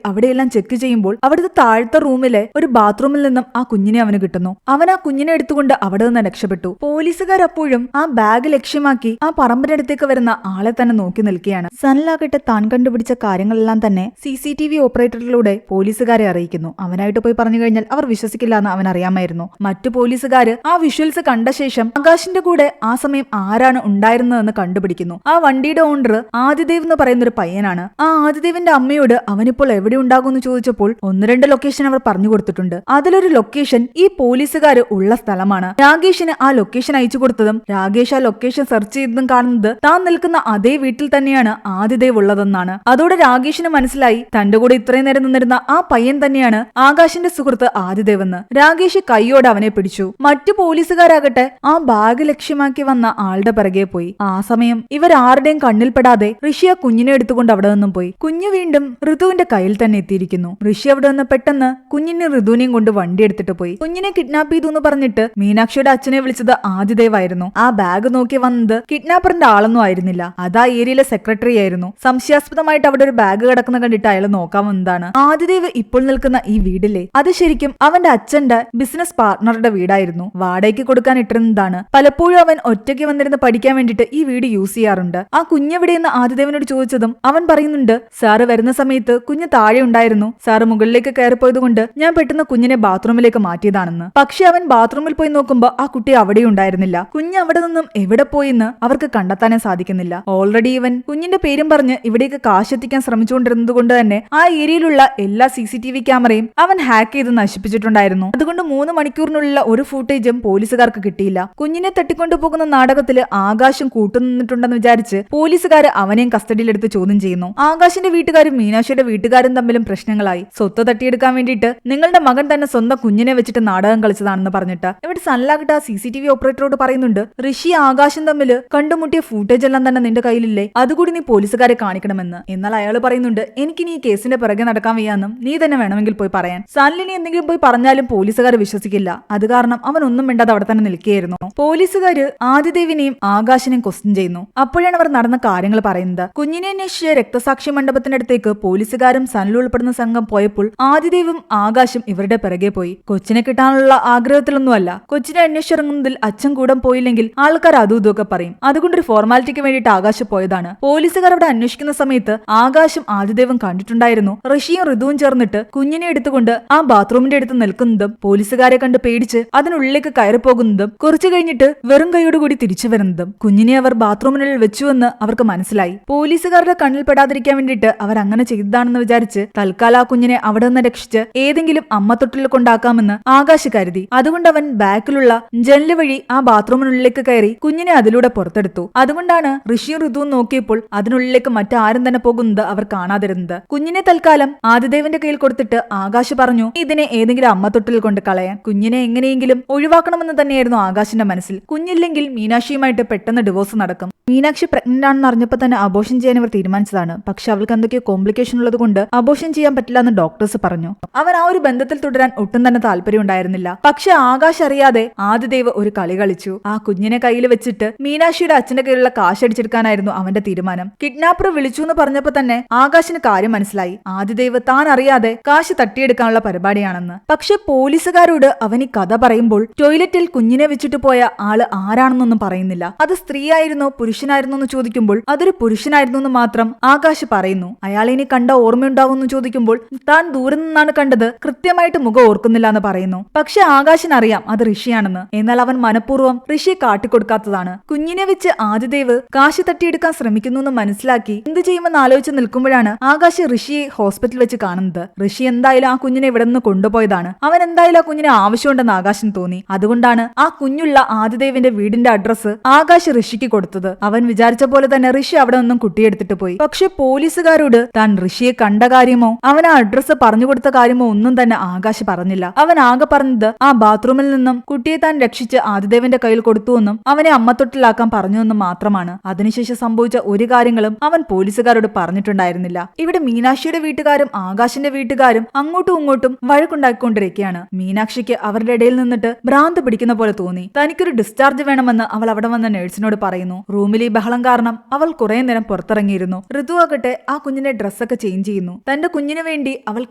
അവിടെയെല്ലാം ചെക്ക് ചെയ്യുമ്പോൾ അവിടുത്തെ താഴത്തെ റൂമിലെ ഒരു ബാത്റൂമിൽ നിന്നും ആ കുഞ്ഞിനെ അവന് കിട്ടുന്നു. അവൻ ആ കുഞ്ഞിനെ എടുത്തുകൊണ്ട് അവിടെ നിന്ന് രക്ഷപ്പെട്ടു. പോലീസുകാരപ്പോഴും ആ ബാഗ് ലക്ഷ്യമാക്കി ആ പറമ്പിന്റെ അടുത്തേക്ക് വരുന്ന ആളെ തന്നെ നോക്കി നിൽക്കുകയാണ്. സനലാകട്ടെ താൻ കണ്ടുപിടിച്ച കാര്യങ്ങളെല്ലാം തന്നെ CCTV ഓപ്പറേറ്ററിലൂടെ പോലീസുകാരെ അറിയിക്കുന്നു. അവനായിട്ട് പോയി പറഞ്ഞു കഴിഞ്ഞാൽ അവർ വിശ്വസിക്കില്ല എന്ന് അവൻ അറിയാമായിരുന്നു. മറ്റു പോലീസുകാര് ആ വിഷ്വൽസ് കണ്ട ശേഷം ആകാശിന്റെ കൂടെ ആ സമയം ആരാണ് ഉണ്ടായിരുന്നതെന്ന് കണ്ടുപിടിക്കുന്നു. ആ വണ്ടിയുടെ ഓണർ ആദിദേവ് എന്ന് പറയുന്ന ഒരു പയ്യനാണ്. ആ ആദിദേവിന്റെ അമ്മയോട് അവനിപ്പോൾ എവിടെ ഉണ്ടാകുമെന്ന് ചോദിച്ചപ്പോൾ 1-2 ലൊക്കേഷൻ അവർ പറഞ്ഞു കൊടുത്തിട്ടുണ്ട്. അതിലൊരു ലൊക്കേഷൻ ഈ പോലീസുകാര് ഉള്ള സ്ഥലമാണ്. രാകേഷിന് ആ ലൊക്കേഷൻ അയച്ചു കൊടുത്തതും രാകേഷ് ആ ലൊക്കേഷൻ സെർച്ച് ചെയ്തതും കാണുന്നത് താൻ നിൽക്കുന്ന അതേ വീട്ടിൽ തന്നെയാണ് ആദിദേവ് ഉള്ളതെന്നാണ്. അതോടെ രാകേഷിന് മനസ്സിലായി തന്റെ കൂടെ ഇത്രയും നേരം നിന്നിരുന്ന ആ പയ്യൻ തന്നെയാണ് ആകാശിന്റെ സുഹൃത്ത് ആദിദേവ് എന്ന്. രാകേഷ് കൈയോടെ അവനെ പിടിച്ചു. മറ്റു പോലീസുകാരാകട്ടെ ആ ബാഗ് ലക്ഷ്യമാക്കി വന്ന ആളുടെ പിറകെ പോയി. ആ സമയം ഇവരാരുടെയും കണ്ണിൽപ്പെടാതെ ഋഷി ആ കുഞ്ഞിനെ എടുത്തുകൊണ്ട് അവിടെ നിന്നും പോയി. കുഞ്ഞു വീണ്ടും ഋതുവിന്റെ കയ്യിൽ തന്നെ എത്തിയിരിക്കുന്നു. ഋഷി അവിടെ നിന്ന് പെട്ടെന്ന് കുഞ്ഞിനെ ഋതുവിനെയും കൊണ്ട് വണ്ടി എടുത്തിട്ട് പോയി. കുഞ്ഞിനെ കിഡ്നാപ്പ് ചെയ്തു എന്ന് പറഞ്ഞിട്ട് മീനാക്ഷിയുടെ അച്ഛനെ വിളിച്ചത് ആദിദേവ് ആയിരുന്നു. ആ ബാഗ് നോക്കി വന്നത് കിഡ്നാപ്പറിന്റെ ആളൊന്നും ആയിരുന്നില്ല. അത് ആ ഏരിയയിലെ സെക്രട്ടറി ആയിരുന്നു. സംശയാസ്പദമായിട്ട് അവിടെ ഒരു ബാഗ് കിടക്കുന്ന കണ്ടിട്ട് അയാൾ നോക്കാൻ വന്നതാണ്. ആദിദേവ് ഇപ്പോൾ നിൽക്കുന്ന ഈ വീടില്ലേ, അത് ശരിക്കും അവന്റെ അച്ഛന്റെ ബിസിനസ് പാർട്ണറുടെ വീടായിരുന്നു. വാടകയ്ക്ക് കൊടുക്കാൻ ഇട്ടിരുന്നതാണ്. പലപ്പോഴും അവൻ ഒറ്റയ്ക്ക് വന്നിരുന്ന് പഠിക്കാൻ വേണ്ടിട്ട് ഈ വീട് യൂസ് ചെയ്യാറുണ്ട്. ആ കുഞ്ഞെവിടെയെന്ന് ആദിദേവനോട് ചോദിച്ചതും അവൻ പറയുന്നുണ്ട് സാറ് വരുന്ന സമയത്ത് കുഞ്ഞ് താഴെ ഉണ്ടായിരുന്നു. സാറ് മുകളിലേക്ക് കയറിപ്പോയത് കൊണ്ട് ഞാൻ പെട്ടെന്ന് കുഞ്ഞിനെ ബാത്റൂമിലേക്ക് മാറ്റിയതാണെന്ന്. പക്ഷെ അവൻ ബാത്റൂമിൽ പോയി നോക്കുമ്പോ ആ കുട്ടി അവിടെ ഉണ്ടായിരുന്നില്ല. കുഞ്ഞ് അവിടെ നിന്നും എവിടെ പോയിന്ന് അവർക്ക് കണ്ടെത്താനേ സാധിക്കുന്നില്ല. ഓൾറെഡി ഇവൻ കുഞ്ഞിന്റെ പേരും പറഞ്ഞ് ഇവിടേക്ക് കാശ് എത്തിക്കാൻ ശ്രമിച്ചുകൊണ്ടിരുന്നത് കൊണ്ട് തന്നെ ആ ഏരിയയിലുള്ള എല്ലാ CCTV ക്യാമറയും അവൻ ഹാക്ക് ചെയ്ത് നശിപ്പിച്ചിട്ടുണ്ടായിരുന്നു. അതുകൊണ്ട് 3 മണിക്കൂറിനുള്ള ഒരു ഫൂട്ടേജും പോലീസുകാർക്ക് കിട്ടിയില്ല. കുഞ്ഞിനെ തട്ടിക്കൊണ്ടുപോകുന്ന നാടകത്തില് ആകാശം കൂട്ടുനിന്നിട്ടുണ്ടെന്ന് വിചാരിച്ച് പോലീസുകാര് അവനെയും കസ്റ്റഡിയിലെടുത്ത് ചോദ്യം ചെയ്യുന്നു. ആകാശിന്റെ വീട്ടുകാരും മീനാക്ഷിയുടെ വീട്ടുകാരും തമ്മിലും പ്രശ്നങ്ങളായി. സ്വത്ത് തട്ടിയെടുക്കാൻ വേണ്ടിയിട്ട് നിങ്ങളുടെ മകൻ തന്നെ സ്വന്തം കുഞ്ഞിനെ വെച്ചിട്ട് നാടകം കളിച്ചതാണെന്ന് പറഞ്ഞിട്ട് ഇവിടെ സൺലാഗിട്ട് ആ CCTV ഓപ്പറേറ്ററോട് പറയുന്നുണ്ട്, ഋഷി ആകാശം തമ്മിൽ കണ്ടുമുട്ടിയ ഫൂട്ടേജ് എല്ലാം തന്നെ നിന്റെ കയ്യിലില്ലേ, അതുകൂടി നീ പോലീസുകാരെ കാണിക്കണമെന്ന്. എന്നാൽ അയാൾ പറയുന്നുണ്ട്, എനിക്കിനി ഈ കേസിന്റെ പിറകെ നടക്കാൻ വയ്യാന്നും നീ തന്നെ വേണമെങ്കിൽ പോയി പറയാൻ. സണ്ണിനി എന്തെങ്കിലും പോയി പറഞ്ഞാലും പോലീസുകാർ വിശ്വസിക്കില്ല. അത് കാരണം അവൻ ഒന്നും മിണ്ടാതെ അവിടെ തന്നെ നിൽക്കുകയായിരുന്നു. പോലീസുകാര് ആദിദേവിനെയും ആകാശിനെയും ക്വസ്റ്റ്യൻ ചെയ്യുന്നു. അപ്പോഴാണ് അവർ നടന്ന കാര്യങ്ങൾ പറയുന്നത്. കുഞ്ഞിനെ അന്വേഷിച്ച് രക്തസാക്ഷി മണ്ഡപത്തിന്റെ അടുത്തേക്ക് പോലീസുകാരും സണ്ണിൽ ഉൾപ്പെടുന്ന സംഘം പോയപ്പോൾ ആദിദേവും ആകാശും ഇവരുടെ പിറകെ പോയി. കൊച്ചിനെ കിട്ടാനുള്ള ആഗ്രഹത്തിലൊന്നുമല്ല. കൊച്ചിനെ അന്വേഷിച്ചിറങ്ങുന്നതിൽ അച്ഛൻ കൂടെ പോയില്ലെങ്കിൽ ആൾക്കാർ അതും ഇതൊക്കെ പറയും. അതുകൊണ്ടൊരു ഫോർമാലിറ്റിക്ക് വേണ്ടിയിട്ട് ആകാശ് പോയതാണ്. പോലീസുകാർ അവിടെ അന്വേഷിക്കുന്ന സമയത്ത് ആകാശും ആദിദേവും കണ്ടിട്ടുണ്ടായിരുന്നു ഋഷിയും ഋതുവും ചേർന്നിട്ട് കുഞ്ഞിനെ എടുത്തുകൊണ്ട് ആ ബാത്റൂമിന്റെ അടുത്ത് നിൽക്കുന്നതും പോലീസുകാരെ കണ്ട് പേടിച്ച് അതിനുള്ളിലേക്ക് കയറി പോകുന്നതും കുറച്ചു കഴിഞ്ഞിട്ട് വെറും കൈയോടുകൂടി തിരിച്ചു വരുന്നതും. കുഞ്ഞിനെ അവർ ബാത്റൂമിനുള്ളിൽ വെച്ചുവെന്ന് അവർക്ക് മനസ്സിലായി. പോലീസുകാരുടെ കണ്ണിൽ പെടാതിരിക്കാൻ വേണ്ടിയിട്ട് അവർ അങ്ങനെ ചെയ്തതാണെന്ന് വിചാരിച്ച് തൽക്കാലം ആ കുഞ്ഞിനെ അവിടെ നിന്ന് രക്ഷിച്ച് ഏതെങ്കിലും അമ്മത്തൊട്ടിൽ കൊണ്ടാക്കാമെന്ന് ആകാശ് കരുതി. അതുകൊണ്ട് അവൻ ബാക്കിലുള്ള ജനല് വഴി ആ ബാത്റൂമിനുള്ളിലേക്ക് കയറി കുഞ്ഞിനെ അതിലൂടെ പുറത്തെടുത്തു. അതുകൊണ്ടാണ് ഋഷിയും ഋതുവും നോക്കിയപ്പോൾ അതിനുള്ളിലേക്ക് മറ്റാരും തന്നെ പോകുന്നത് അവർ കാണാതിരുന്നത്. കുഞ്ഞിനെ തൽക്കാലം ആദിദേവന്റെ കയ്യിൽ കൊടുത്തിട്ട് ആകാശ് പറഞ്ഞു, ഇതിനെ ഏതെങ്കിലും അമ്മത്തൊട്ടിൽ കൊണ്ട് കളയാൻ. കുഞ്ഞിനെ എങ്ങനെയെങ്കിലും ഒഴിവാക്കണമെന്ന് തന്നെയായിരുന്നു ആകാശിന്റെ മനസ്സിൽ. കുഞ്ഞില്ലെങ്കിൽ മീനാക്ഷിയുമായിട്ട് പെട്ടെന്ന് ഡിവോഴ്സ് നടക്കും. മീനാക്ഷി പ്രഗ്നന്റ് ആണെന്ന് അറിഞ്ഞപ്പോൾ തന്നെ അബോർഷൻ ചെയ്യാൻ ഇവർ തീരുമാനിച്ചതാണ്. പക്ഷെ അവൾക്ക് എന്തൊക്കെയോ കോംപ്ലിക്കേഷൻ ഉള്ളത് കൊണ്ട് അബോർഷൻ ചെയ്യാൻ പറ്റില്ല എന്ന് ഡോക്ടേഴ്സ് പറഞ്ഞു. അവൻ ആ ഒരു ബന്ധത്തിൽ തുടരാൻ ഒട്ടും തന്നെ താല്പര്യം ഉണ്ടായിരുന്നില്ല. പക്ഷെ ആകാശ് അറിയാതെ ആദിദേവ് ഒരു കളി കളിച്ചു. ആ കുഞ്ഞിനെ കയ്യിൽ വെച്ചിട്ട് മീനാക്ഷിയുടെ അച്ഛന്റെ കയ്യിലുള്ള കാശ് അടിച്ചെടുക്കാനായിരുന്നു അവന്റെ തീരുമാനം. കിഡ്നാപ്പർ വിളിച്ചു എന്ന് പറഞ്ഞപ്പോ തന്നെ ആകാശിന് കാര്യം മനസ്സിലായി. ആദിദേവ് താൻ അറിയാതെ കാശ് തട്ടിയെടുക്കാനുള്ള പരിപാടിയാണെന്ന്. പക്ഷെ പോലീസുകാരോട് അവൻ ഈ കഥ പറയുമ്പോൾ ടോയ്ലറ്റിൽ കുഞ്ഞിനെ വെച്ചിട്ട് പോയ ആള് ആരാണെന്നൊന്നും പറയുന്നില്ല. അത് സ്ത്രീയായിരുന്നോ പുരുഷനായിരുന്നോ എന്ന് ചോദിക്കുമ്പോൾ അതൊരു പുരുഷനായിരുന്നു എന്ന് മാത്രം ആകാശ് പറയുന്നു. അയാളെ ഇനി കണ്ട ഓർമ്മയുണ്ടാവും എന്ന് ചോദിക്കുമ്പോൾ താൻ ദൂരെ നിന്നാണ് കണ്ടത്, കൃത്യമായിട്ട് മുഖം ഓർക്കുന്നില്ല എന്ന് പറയുന്നു. പക്ഷെ ആകാശിനറിയാം അത് ഋഷിയാണെന്ന്. എന്നാൽ അവൻ മനഃപൂർവ്വം ഋഷിയെ കാട്ടിക്കൊടുക്കാത്തതാണ്. കുഞ്ഞിനെ വെച്ച് ആദിദേവ് കാശ് തട്ടിയെടുക്കാൻ ശ്രമിക്കുന്നു എന്ന് മനസ്സിലാക്കി എന്ത് ചെയ്യുമെന്ന് ആലോചിച്ച് നിൽക്കുമ്പോഴാണ് ആകാശ് ഋഷിയെ ഹോസ്പിറ്റലിൽ വെച്ച് കാണുന്നത്. ഋഷി എന്തായാലും ആ കുഞ്ഞിനെ ഇവിടെ നിന്ന് കൊണ്ടുപോയതാണ്. അവൻ എന്തായാലും ആ കുഞ്ഞിനെ ആവശ്യമുണ്ടെന്ന് ആകാശിന് തോന്നി. അതുകൊണ്ടാണ് ആ കുഞ്ഞുള്ള ആദിദേവിന്റെ വീടിന്റെ അഡ്രസ്സ് ആകാശ് ഋഷിക്ക് കൊടുത്തത്. അവൻ വിചാരിച്ച പോലെ തന്നെ ഋഷി അവിടെ നിന്നും കുട്ടിയെടുത്തിട്ട് പോയി. പക്ഷെ പോലീസുകാരോട് താൻ ഋഷിയെ കണ്ട കാര്യമോ അവൻ ആ അഡ്രസ്സ് പറഞ്ഞു കൊടുത്ത കാര്യമോ ഒന്നും തന്നെ ആകാശ് പറഞ്ഞില്ല. അവൻ ആകെ പറഞ്ഞത് ആ ബാത്റൂമിൽ നിന്നും കുട്ടിയെ താൻ രക്ഷിച്ച് ആദിദേവന്റെ കയ്യിൽ കൊടുത്തുവെന്നും അവനെ അമ്മത്തൊട്ടിലാക്കാൻ പറഞ്ഞുവെന്നും മാത്രമാണ്. അതിനുശേഷം സംഭവിച്ച ഒരു കാര്യങ്ങളും അവൻ പോലീസുകാരോട് പറഞ്ഞിട്ടുണ്ടായിരുന്നില്ല. ഇവിടെ മീനാക്ഷിയുടെ വീട്ടുകാരും ആകാശിന്റെ വീട്ടുകാരും അങ്ങോട്ടും ഇങ്ങോട്ടും വഴക്കുണ്ടാക്കിക്കൊണ്ടിരിക്കുകയാണ്. മീനാക്ഷിക്ക് അവരുടെ ഇടയിൽ നിന്നിട്ട് ഭ്രാന്ത് പിടിക്കുന്ന പോലെ തോന്നി. തനിക്കൊരു ഡിസ്ചാർജ് വേണമെന്ന് അവൾ അവിടെ വന്ന നഴ്സിനോട് പറയുന്നു. റൂമിൽ ഈ ബഹളം കാരണം അവൾ കുറെ നേരം പുറത്തിറങ്ങിയിരുന്നു. ഋതു ആകട്ടെ ആ കുഞ്ഞിന്റെ ഡ്രസ്സൊക്കെ ചേഞ്ച് ചെയ്യുന്നു. തന്റെ കുഞ്ഞിന് വേണ്ടി അവൾ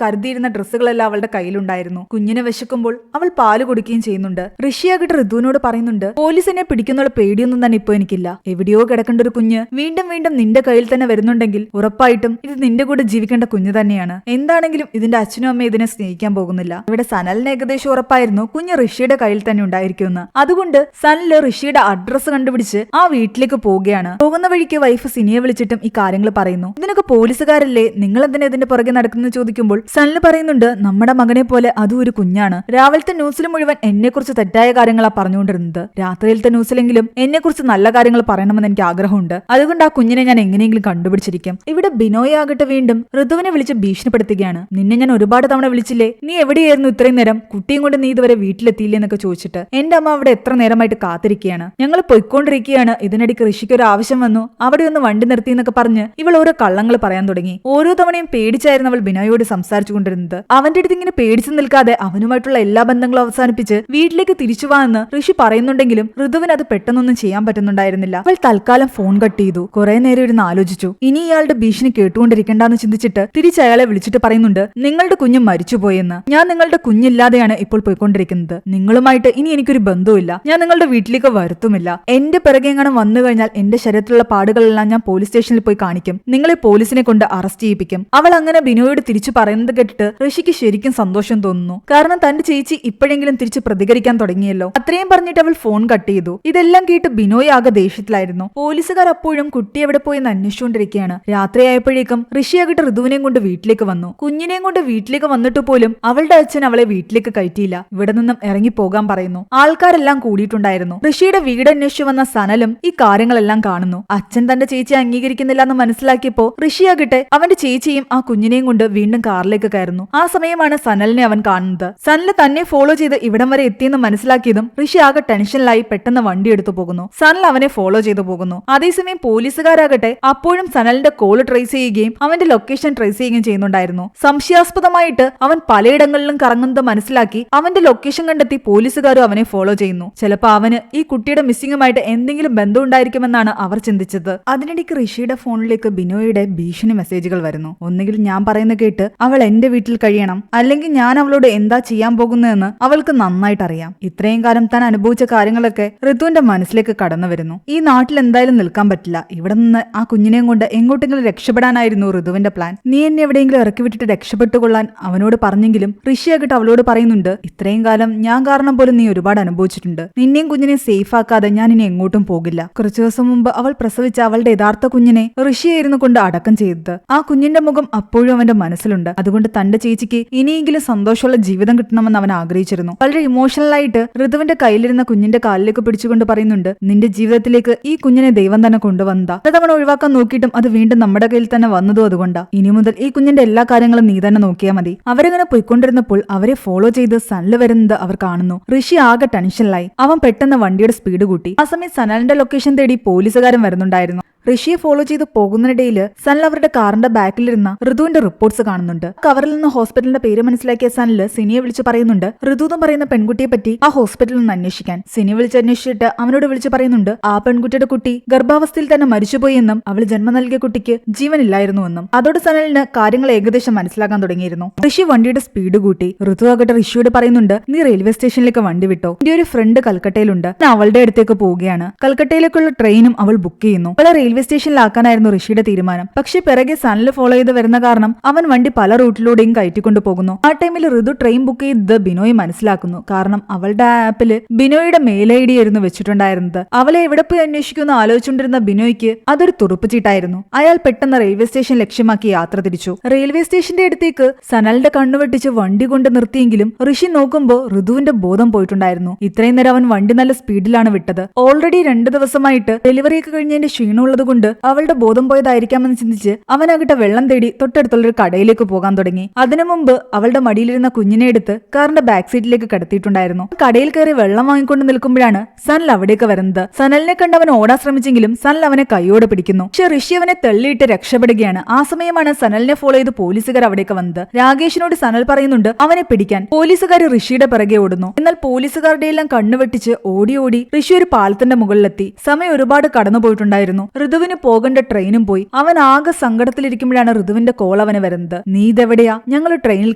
കരുതിയിരുന്ന ഡ്രസ്സുകളെല്ലാം അവളുടെ കയ്യിലുണ്ടായിരുന്നു. കുഞ്ഞിനെ വിശക്കുമ്പോൾ അവൾ പാല് കൊടുക്കുകയും ചെയ്യുന്നുണ്ട്. ഋഷിയാകട്ടെ ഋതുവിനോട് പറയുന്നുണ്ട്, പോലീസിനെ പിടിക്കുന്ന പേടിയൊന്നും തന്നെ ഇപ്പൊ എനിക്കില്ല. എവിടെയോ കിടക്കേണ്ട ഒരു കുഞ്ഞ് വീണ്ടും വീണ്ടും നിന്റെ കയ്യിൽ തന്നെ വരുന്നുണ്ടെങ്കിൽ ഉറപ്പായിട്ടും ഇത് നിന്റെ കൂടെ ജീവിക്കേണ്ട കുഞ്ഞ് തന്നെയാണ്. എന്താണെങ്കിലും ഇതിന്റെ അച്ഛനും അമ്മയും ഇതിനെ സ്നേഹിക്കാൻ പോകുന്നില്ല. ഇവിടെ സനലിന് ഏകദേശം ഉറപ്പായിരുന്നു കുഞ്ഞ് ഋഷിയുടെ കയ്യിൽ തന്നെ ഉണ്ടായിരിക്കുമെന്ന്. അതുകൊണ്ട് സനല് ഋഷിയുടെ അഡ്രസ്സ് കണ്ടുപിടിച്ച് ആ വീട്ടിലേക്ക് പോവുകയാണ്. പോകുന്ന വഴിക്ക് വൈഫ് സിനിയെ വിളിച്ചിട്ടും ഈ കാര്യങ്ങൾ പറയുന്നു. ഇതിനൊക്കെ പോലീസുകാരല്ലേ, നിങ്ങൾ എന്തിനാ ഇതിന്റെ പുറകെ നടക്കുന്നു ചോദിക്കുമ്പോൾ സനല് പറയുന്നുണ്ട്, നമ്മുടെ മകനെ പോലെ അതും ഒരു കുഞ്ഞാണ്. രാവിലത്തെ ന്യൂസിൽ മുഴുവൻ എന്നെ കുറിച്ച് തെറ്റായ കാര്യങ്ങളാ പറഞ്ഞുകൊണ്ടിരുന്നത്. രാത്രിയിലത്തെ ന്യൂസിലെങ്കിലും എന്നെ കുറിച്ച് നല്ല കാര്യങ്ങൾ പറയണമെന്ന് എനിക്ക് ആഗ്രഹമുണ്ട്. അതുകൊണ്ട് ആ കുഞ്ഞിനെ ഞാൻ എങ്ങനെയെങ്കിലും കണ്ടുപിടിച്ചിരിക്കും. ഇവിടെ ബിനോയ് ആകട്ടെ വീണ്ടും ഋതുവിനെ വിളിച്ച് ഭീഷണിപ്പെടുത്തുകയാണ്. നിന്നെ ഞാൻ ഒരുപാട് തവണ വിളിച്ചില്ലേ, നീ എവിടെയായിരുന്നു ഇത്രയും നേരം, കുട്ടിയും കൊണ്ട് നീ ഇതുവരെ വീട്ടിലെത്തിയില്ലേ എന്നൊക്കെ ചോദിച്ചിട്ട്. എന്റെ അമ്മ അവിടെ എത്ര നേരമായിട്ട് കാത്തിരിക്കുകയാണ്, ഞങ്ങൾ പൊയ്ക്കൊണ്ടിരിക്കുകയാണ്. ഇതിനിടയ്ക്ക് ഋഷിക്ക് ഒരു ആവശ്യം വന്നു, അവിടെ ഒന്ന് വണ്ടി നിർത്തി എന്നൊക്കെ പറഞ്ഞ് ഇവൾ ഓരോ കള്ളങ്ങൾ പറയാൻ തുടങ്ങി. ഓരോ തവണയും പേടിച്ചായിരുന്നു അവൾ ബിനോയോട് സംസാരിച്ചു കൊണ്ടിരുന്നത്. അവന്റെ അടുത്ത് ഇങ്ങനെ പേടിച്ചു നിൽക്കാതെ അവനുമായിട്ടുള്ള എല്ലാ ബന്ധങ്ങളും അവസാനിപ്പിച്ച് വീട്ടിലേക്ക് തിരിച്ചു വാന്ന് ഋഷി പറയുന്നുണ്ടെങ്കിലും ഋതുവിന് അത് പെട്ടെന്നൊന്നും ചെയ്യാൻ പറ്റുന്നുണ്ടായിരുന്നില്ല. അവൾ തൽക്കാലം ഫോൺ കട്ട് ചെയ്തു. കുറെ നേരം ഇരുന്ന് ആലോചിച്ചു. ഇനി ഇയാളുടെ ഭീഷണി കേട്ടുകൊണ്ടിരിക്കേണ്ടെന്ന് ചിന്തിച്ചിട്ട് തിരിച്ച് അയാളെ വിളിച്ചിട്ട് പറയുന്നുണ്ട്, നിങ്ങളുടെ കുഞ്ഞ് മരിച്ചുപോയെന്ന്. ഞാൻ നിങ്ങളുടെ കുഞ്ഞില്ലാതെയാണ് ഇപ്പോൾ പോയിക്കൊണ്ടിരിക്കുന്നത്. നിങ്ങളുമായിട്ട് ഇനി എനിക്കൊരു ബന്ധവുമില്ല. ഞാൻ നിങ്ങളുടെ വീട്ടിലേക്ക് വരുത്തുമില്ല. എന്റെ പിറകെ എങ്ങനെ വന്നു കഴിഞ്ഞാൽ എന്റെ ശരീരത്തിലുള്ള പാടുകളെല്ലാം ഞാൻ പോലീസ് സ്റ്റേഷനിൽ പോയി കാണിക്കും. നിങ്ങളെ പോലീസ് പോലീസിനെ കൊണ്ട് അറസ്റ്റ് ചെയ്യിപ്പിക്കും. അവൾ അങ്ങനെ ബിനോയോട് തിരിച്ചു പറയുന്നത് കേട്ടിട്ട് ഋഷിക്ക് ശരിക്കും സന്തോഷം തോന്നുന്നു. കാരണം തന്റെ ചേച്ചി ഇപ്പോഴെങ്കിലും തിരിച്ച് പ്രതികരിക്കാൻ തുടങ്ങിയല്ലോ. അത്രയും പറഞ്ഞിട്ട് അവൾ ഫോൺ കട്ട് ചെയ്തു. ഇതെല്ലാം കേട്ട് ബിനോയ് ആകെ ദേഷ്യത്തിലായിരുന്നു. പോലീസുകാർ അപ്പോഴും കുട്ടി എവിടെ പോയെന്ന് അന്വേഷിച്ചുകൊണ്ടിരിക്കുകയാണ്. രാത്രിയായപ്പോഴേക്കും ഋഷിയാകട്ടെ ഋതുവിനെയും കൊണ്ട് വീട്ടിലേക്ക് വന്നു. കുഞ്ഞിനെയും കൊണ്ട് വീട്ടിലേക്ക് വന്നിട്ട് പോലും അവളുടെ അച്ഛൻ അവളെ വീട്ടിലേക്ക് കയറ്റിയില്ല. ഇവിടെ നിന്നും ഇറങ്ങി പോകാൻ പറയുന്നു. ആൾക്കാരെല്ലാം കൂടിയിട്ടുണ്ടായിരുന്നു. ഋഷിയുടെ വീട് അന്വേഷിച്ചു വന്ന സനലും ഈ കാര്യങ്ങളെല്ലാം കാണുന്നു. അച്ഛൻ തന്റെ ചേച്ചിയെ അംഗീകരിക്കുന്നില്ല എന്ന് മനസ്സിലാക്കിയപ്പോ ഋഷിയാകട്ടെ അവന്റെ ചേച്ചിയും ആ കുഞ്ഞിനെയും കൊണ്ട് വീണ്ടും കാറിലേക്ക് കയറുന്നു. ആ സമയമാണ് സനലിനെ അവൻ കാണുന്നത്. സനല് തന്നെ ഫോളോ ചെയ്ത് ഇവിടം വരെ എത്തിയെന്ന് മനസ്സിലാക്കിയതും ഋഷി ആകെ ടെൻഷനിലായി പെട്ടെന്ന് വണ്ടി എടുത്തു പോകുന്നു. സനൽ അവനെ ഫോളോ ചെയ്തു പോകുന്നു. അതേസമയം പോലീസുകാരാകട്ടെ അപ്പോഴും സനലിന്റെ കോള് ട്രേസ് ചെയ്യുകയും അവന്റെ ലൊക്കേഷൻ ട്രേസ് ചെയ്യുകയും ചെയ്യുന്നുണ്ടായിരുന്നു. സംശയാസ്പദമായിട്ട് അവൻ പലയിടങ്ങളിലും കറങ്ങുന്നത് മനസ്സിലാക്കി അവന്റെ ലൊക്കേഷൻ കണ്ടെത്തി പോലീസുകാരും അവനെ ഫോളോ ചെയ്യുന്നു. ചിലപ്പോ അവന് ഈ കുട്ടിയുടെ മിസ്സിംഗുമായിട്ട് എന്തെങ്കിലും ബന്ധം ഉണ്ടായിരിക്കുമെന്നാണ് അവർ ചിന്തിച്ചത്. അതിനിടയ്ക്ക് ഋഷിയുടെ ഫോണിലേക്ക് ബിനോയുടെ ഭീഷണി മെസ്സേജുകൾ വരുന്നു. ഒന്നുകിൽ ഞാൻ പറയുന്ന കേട്ട് അവൾ എന്റെ വീട്ടിൽ കഴിയണം, അല്ലെങ്കിൽ ഞാൻ അവളോട് എന്താ ചെയ്യാൻ പോകുന്നതെന്ന് അവൾക്ക് നന്നായിട്ട് അറിയാം. ഇത്രയും കാലം താൻ അനുഭവിച്ച കാര്യങ്ങളൊക്കെ ഋതുവിന്റെ മനസ്സിലേക്ക് കടന്നു വരുന്നു. ഈ നാട്ടിൽ എന്തായാലും നിൽക്കാൻ പറ്റില്ല. ഇവിടെ നിന്ന് ആ കുഞ്ഞിനെയും കൊണ്ട് എങ്ങോട്ടെങ്കിലും രക്ഷപ്പെടാനായിരുന്നു ഋതുവിന്റെ പ്ലാൻ. നീ എന്നെ എവിടെയെങ്കിലും ഇറക്കി വിട്ടിട്ട് രക്ഷപ്പെട്ടുകൊള്ളാൻ അവനോട് പറഞ്ഞെങ്കിലും ഋഷിയാകട്ടെ അവളോട് പറയുന്നുണ്ട്, ഇത്രയും കാലം ഞാൻ കാരണം പോലും നീ ഒരുപാട് അനുഭവിച്ചിട്ടുണ്ട്. നിന്നെയും കുഞ്ഞിനെ സേഫ് ആക്കാതെ ഞാൻ ഇനി എങ്ങോട്ടും പോകില്ല. കുറച്ചു ദിവസം മുമ്പ് അവൾ പ്രസവിച്ച അവളുടെ യഥാർത്ഥ കുഞ്ഞിനെ ഋഷിയായിരുന്നു കൊണ്ട് അടക്കം ചെയ്തത്. ആ കുഞ്ഞിന്റെ മുഖം അപ്പോഴും അവന്റെ മനസ്സിലുണ്ട്. അതുകൊണ്ട് തന്റെ ചേച്ചിക്ക് ഇനിയെങ്കിലും സന്തോഷമുള്ള ജീവിതം കിട്ടണമെന്ന് അവൻ ആഗ്രഹിച്ചിരുന്നു. വളരെ ഇമോഷണൽ ആയിട്ട് ഋതുവിന്റെ കയ്യിലിരുന്ന കുഞ്ഞിന്റെ കാലിലേക്ക് പിടിച്ചുകൊണ്ട് പറയുന്നുണ്ട്, നിന്റെ ജീവിതത്തിലേക്ക് ഈ കുഞ്ഞിനെ ദൈവം തന്നെ കൊണ്ടുവന്നതാ. അതവൻ ഒഴിവാക്കാൻ നോക്കിയിട്ടും അത് വീണ്ടും നമ്മുടെ കയ്യിൽ തന്നെ വന്നതും അതുകൊണ്ടാ. ഇനി മുതൽ ഈ കുഞ്ഞിന്റെ എല്ലാ കാര്യങ്ങളും നീ തന്നെ നോക്കിയാൽ മതി. അവരങ്ങനെ പോയിക്കൊണ്ടിരുന്നപ്പോൾ അവരെ ഫോളോ ചെയ്ത് സനല് വരുന്നത് അവർ കാണുന്നു. ഋഷി ആകെ ടെൻഷനിലായി. അവൻ പെട്ടെന്ന് വണ്ടിയുടെ സ്പീഡ് കൂട്ടി. ആ സമയം സനലിന്റെ ലൊക്കേഷൻ തേടി പോലീസുകാരൻ വരുന്നുണ്ടായിരുന്നു. ഋഷിയെ ഫോളോ ചെയ്ത് പോകുന്നതിനിടയിൽ സനൽ അവരുടെ കാറിന്റെ ബാക്കിലിരുന്ന ഋതുവിന്റെ റിപ്പോർട്ട്സ് കാണുന്നുണ്ട്. കവറിൽ നിന്ന് ഹോസ്പിറ്റലിന്റെ പേര് മനസ്സിലാക്കിയ സനല് സിനിയെ വിളിച്ചു പറയുന്നുണ്ട് ഋതു എന്ന് പറയുന്ന പെൺകുട്ടിയെ പറ്റി ആ ഹോസ്പിറ്റലിൽ നിന്ന് അന്വേഷിക്കാൻ. സിനി വിളിച്ച് അന്വേഷിച്ചിട്ട് അവനോട് വിളിച്ചു പറയുന്നുണ്ട് ആ പെൺകുട്ടിയുടെ കുട്ടി ഗർഭാവസ്ഥയിൽ തന്നെ മരിച്ചുപോയി എന്നും അവൾ ജന്മം നൽകിയ കുട്ടിക്ക് ജീവനില്ലായിരുന്നുവെന്നും. അതോടെ സനലിന് കാര്യങ്ങൾ ഏകദേശം മനസ്സിലാക്കാൻ തുടങ്ങിയിരുന്നു. ഋഷി വണ്ടിയുടെ സ്പീഡ് കൂട്ടി. ഋതു ആകട്ടെ ഋഷിയോട് പറയുന്നുണ്ട്, നീ റെയിൽവേ സ്റ്റേഷനിലേക്ക് വണ്ടി വിട്ടോ, എന്റെ ഒരു ഫ്രണ്ട് കൽക്കട്ടയിലുണ്ട്, ഞാൻ അവളുടെ അടുത്തേക്ക് പോവുകയാണ്. കൽക്കട്ടയിലേക്കുള്ള ട്രെയിനും അവൾ ബുക്ക് ചെയ്യുന്നു. അവളെ റെയിൽവേ സ്റ്റേഷനിലാക്കാനായിരുന്നു ഋഷിയുടെ തീരുമാനം. പക്ഷേ പിറകെ സനല് ഫോളോ ചെയ്ത് വരുന്ന കാരണം അവൻ വണ്ടി പല റൂട്ടിലൂടെയും കയറ്റിക്കൊണ്ടു പോകുന്നു. ആ ടൈമിൽ ഋതു ട്രെയിൻ ബുക്ക് ചെയ്ത് ബിനോയ് മനസ്സിലാക്കുന്നു. കാരണം അവളുടെ ആപ്പില് ബിനോയുടെ മെയിൽ ഐഡി ആയിരുന്നു വെച്ചിട്ടുണ്ടായിരുന്നത്. അവളെ എവിടെ പോയി അന്വേഷിക്കുമെന്ന് ആലോചിച്ചുകൊണ്ടിരുന്ന ബിനോയ്ക്ക് അതൊരു തുറുപ്പ് ചീട്ടായിരുന്നു. അയാൾ പെട്ടെന്ന് റെയിൽവേ സ്റ്റേഷൻ ലക്ഷ്യമാക്കി യാത്ര തിരിച്ചു. റെയിൽവേ സ്റ്റേഷന്റെ അടുത്തേക്ക് സനലിന്റെ കണ്ണുവെട്ടിച്ച് വണ്ടി കൊണ്ട് നിർത്തിയെങ്കിലും ഋഷി നോക്കുമ്പോ ഋതുവിന്റെ ബോധം പോയിട്ടുണ്ടായിരുന്നു. ഇത്രയും നേരം അവൻ വണ്ടി നല്ല സ്പീഡിലാണ് വിട്ടത്. ഓൾറെഡി 2 ദിവസമായിട്ട് ഡെലിവറിയൊക്കെ കഴിഞ്ഞതിന്റെ ക്ഷീണമുള്ളത് കൊണ്ട് അവളുടെ ബോധം പോയതായിരിക്കാമെന്ന് ചിന്തിച്ച് അവനാകട്ടെ വെള്ളം തേടി തൊട്ടടുത്തുള്ളൊരു കടയിലേക്ക് പോകാൻ തുടങ്ങി. അതിനു മുമ്പ് അവളുടെ മടിയിലിരുന്ന കുഞ്ഞിനെ എടുത്ത് കാറിന്റെ ബാക്ക് സീറ്റിലേക്ക് കടത്തിയിട്ടുണ്ടായിരുന്നു. കടയിൽ കയറി വെള്ളം വാങ്ങിക്കൊണ്ട് നിൽക്കുമ്പോഴാണ് സനൽ അവിടേക്ക് വരുന്നത്. സനലിനെ കണ്ട് അവൻ ഓടാൻ ശ്രമിച്ചെങ്കിലും സനൽ അവനെ കൈയോടെ പിടിക്കുന്നു. പക്ഷെ ഋഷി അവനെ തള്ളിയിട്ട് രക്ഷപ്പെടുകയാണ്. ആ സമയമാണ് സനലിനെ ഫോളോ ചെയ്ത് പോലീസുകാർ അവിടേക്ക് വന്നത്. രാകേഷിനോട് സനൽ പറയുന്നുണ്ട് അവനെ പിടിക്കാൻ. പോലീസുകാർ ഋഷിയുടെ പിറകെ ഓടുന്നു. എന്നാൽ പോലീസുകാരുടെ എല്ലാം കണ്ണുവെട്ടിച്ച് ഓടി ഓടി ഋഷി ഒരു പാലത്തിന്റെ മുകളിലെത്തി. സമയം ഒരുപാട് കടന്നുപോയിട്ടുണ്ടായിരുന്നു. ഋതുവിന് പോകേണ്ട ട്രെയിനും പോയി. അവൻ ആകെ സങ്കടത്തിലിരിക്കുമ്പോഴാണ് ഋതുവിന്റെ കോൾ അവന് വരുന്നത്. നീ ഇതെവിടെയാ, ഞങ്ങൾ ട്രെയിനിൽ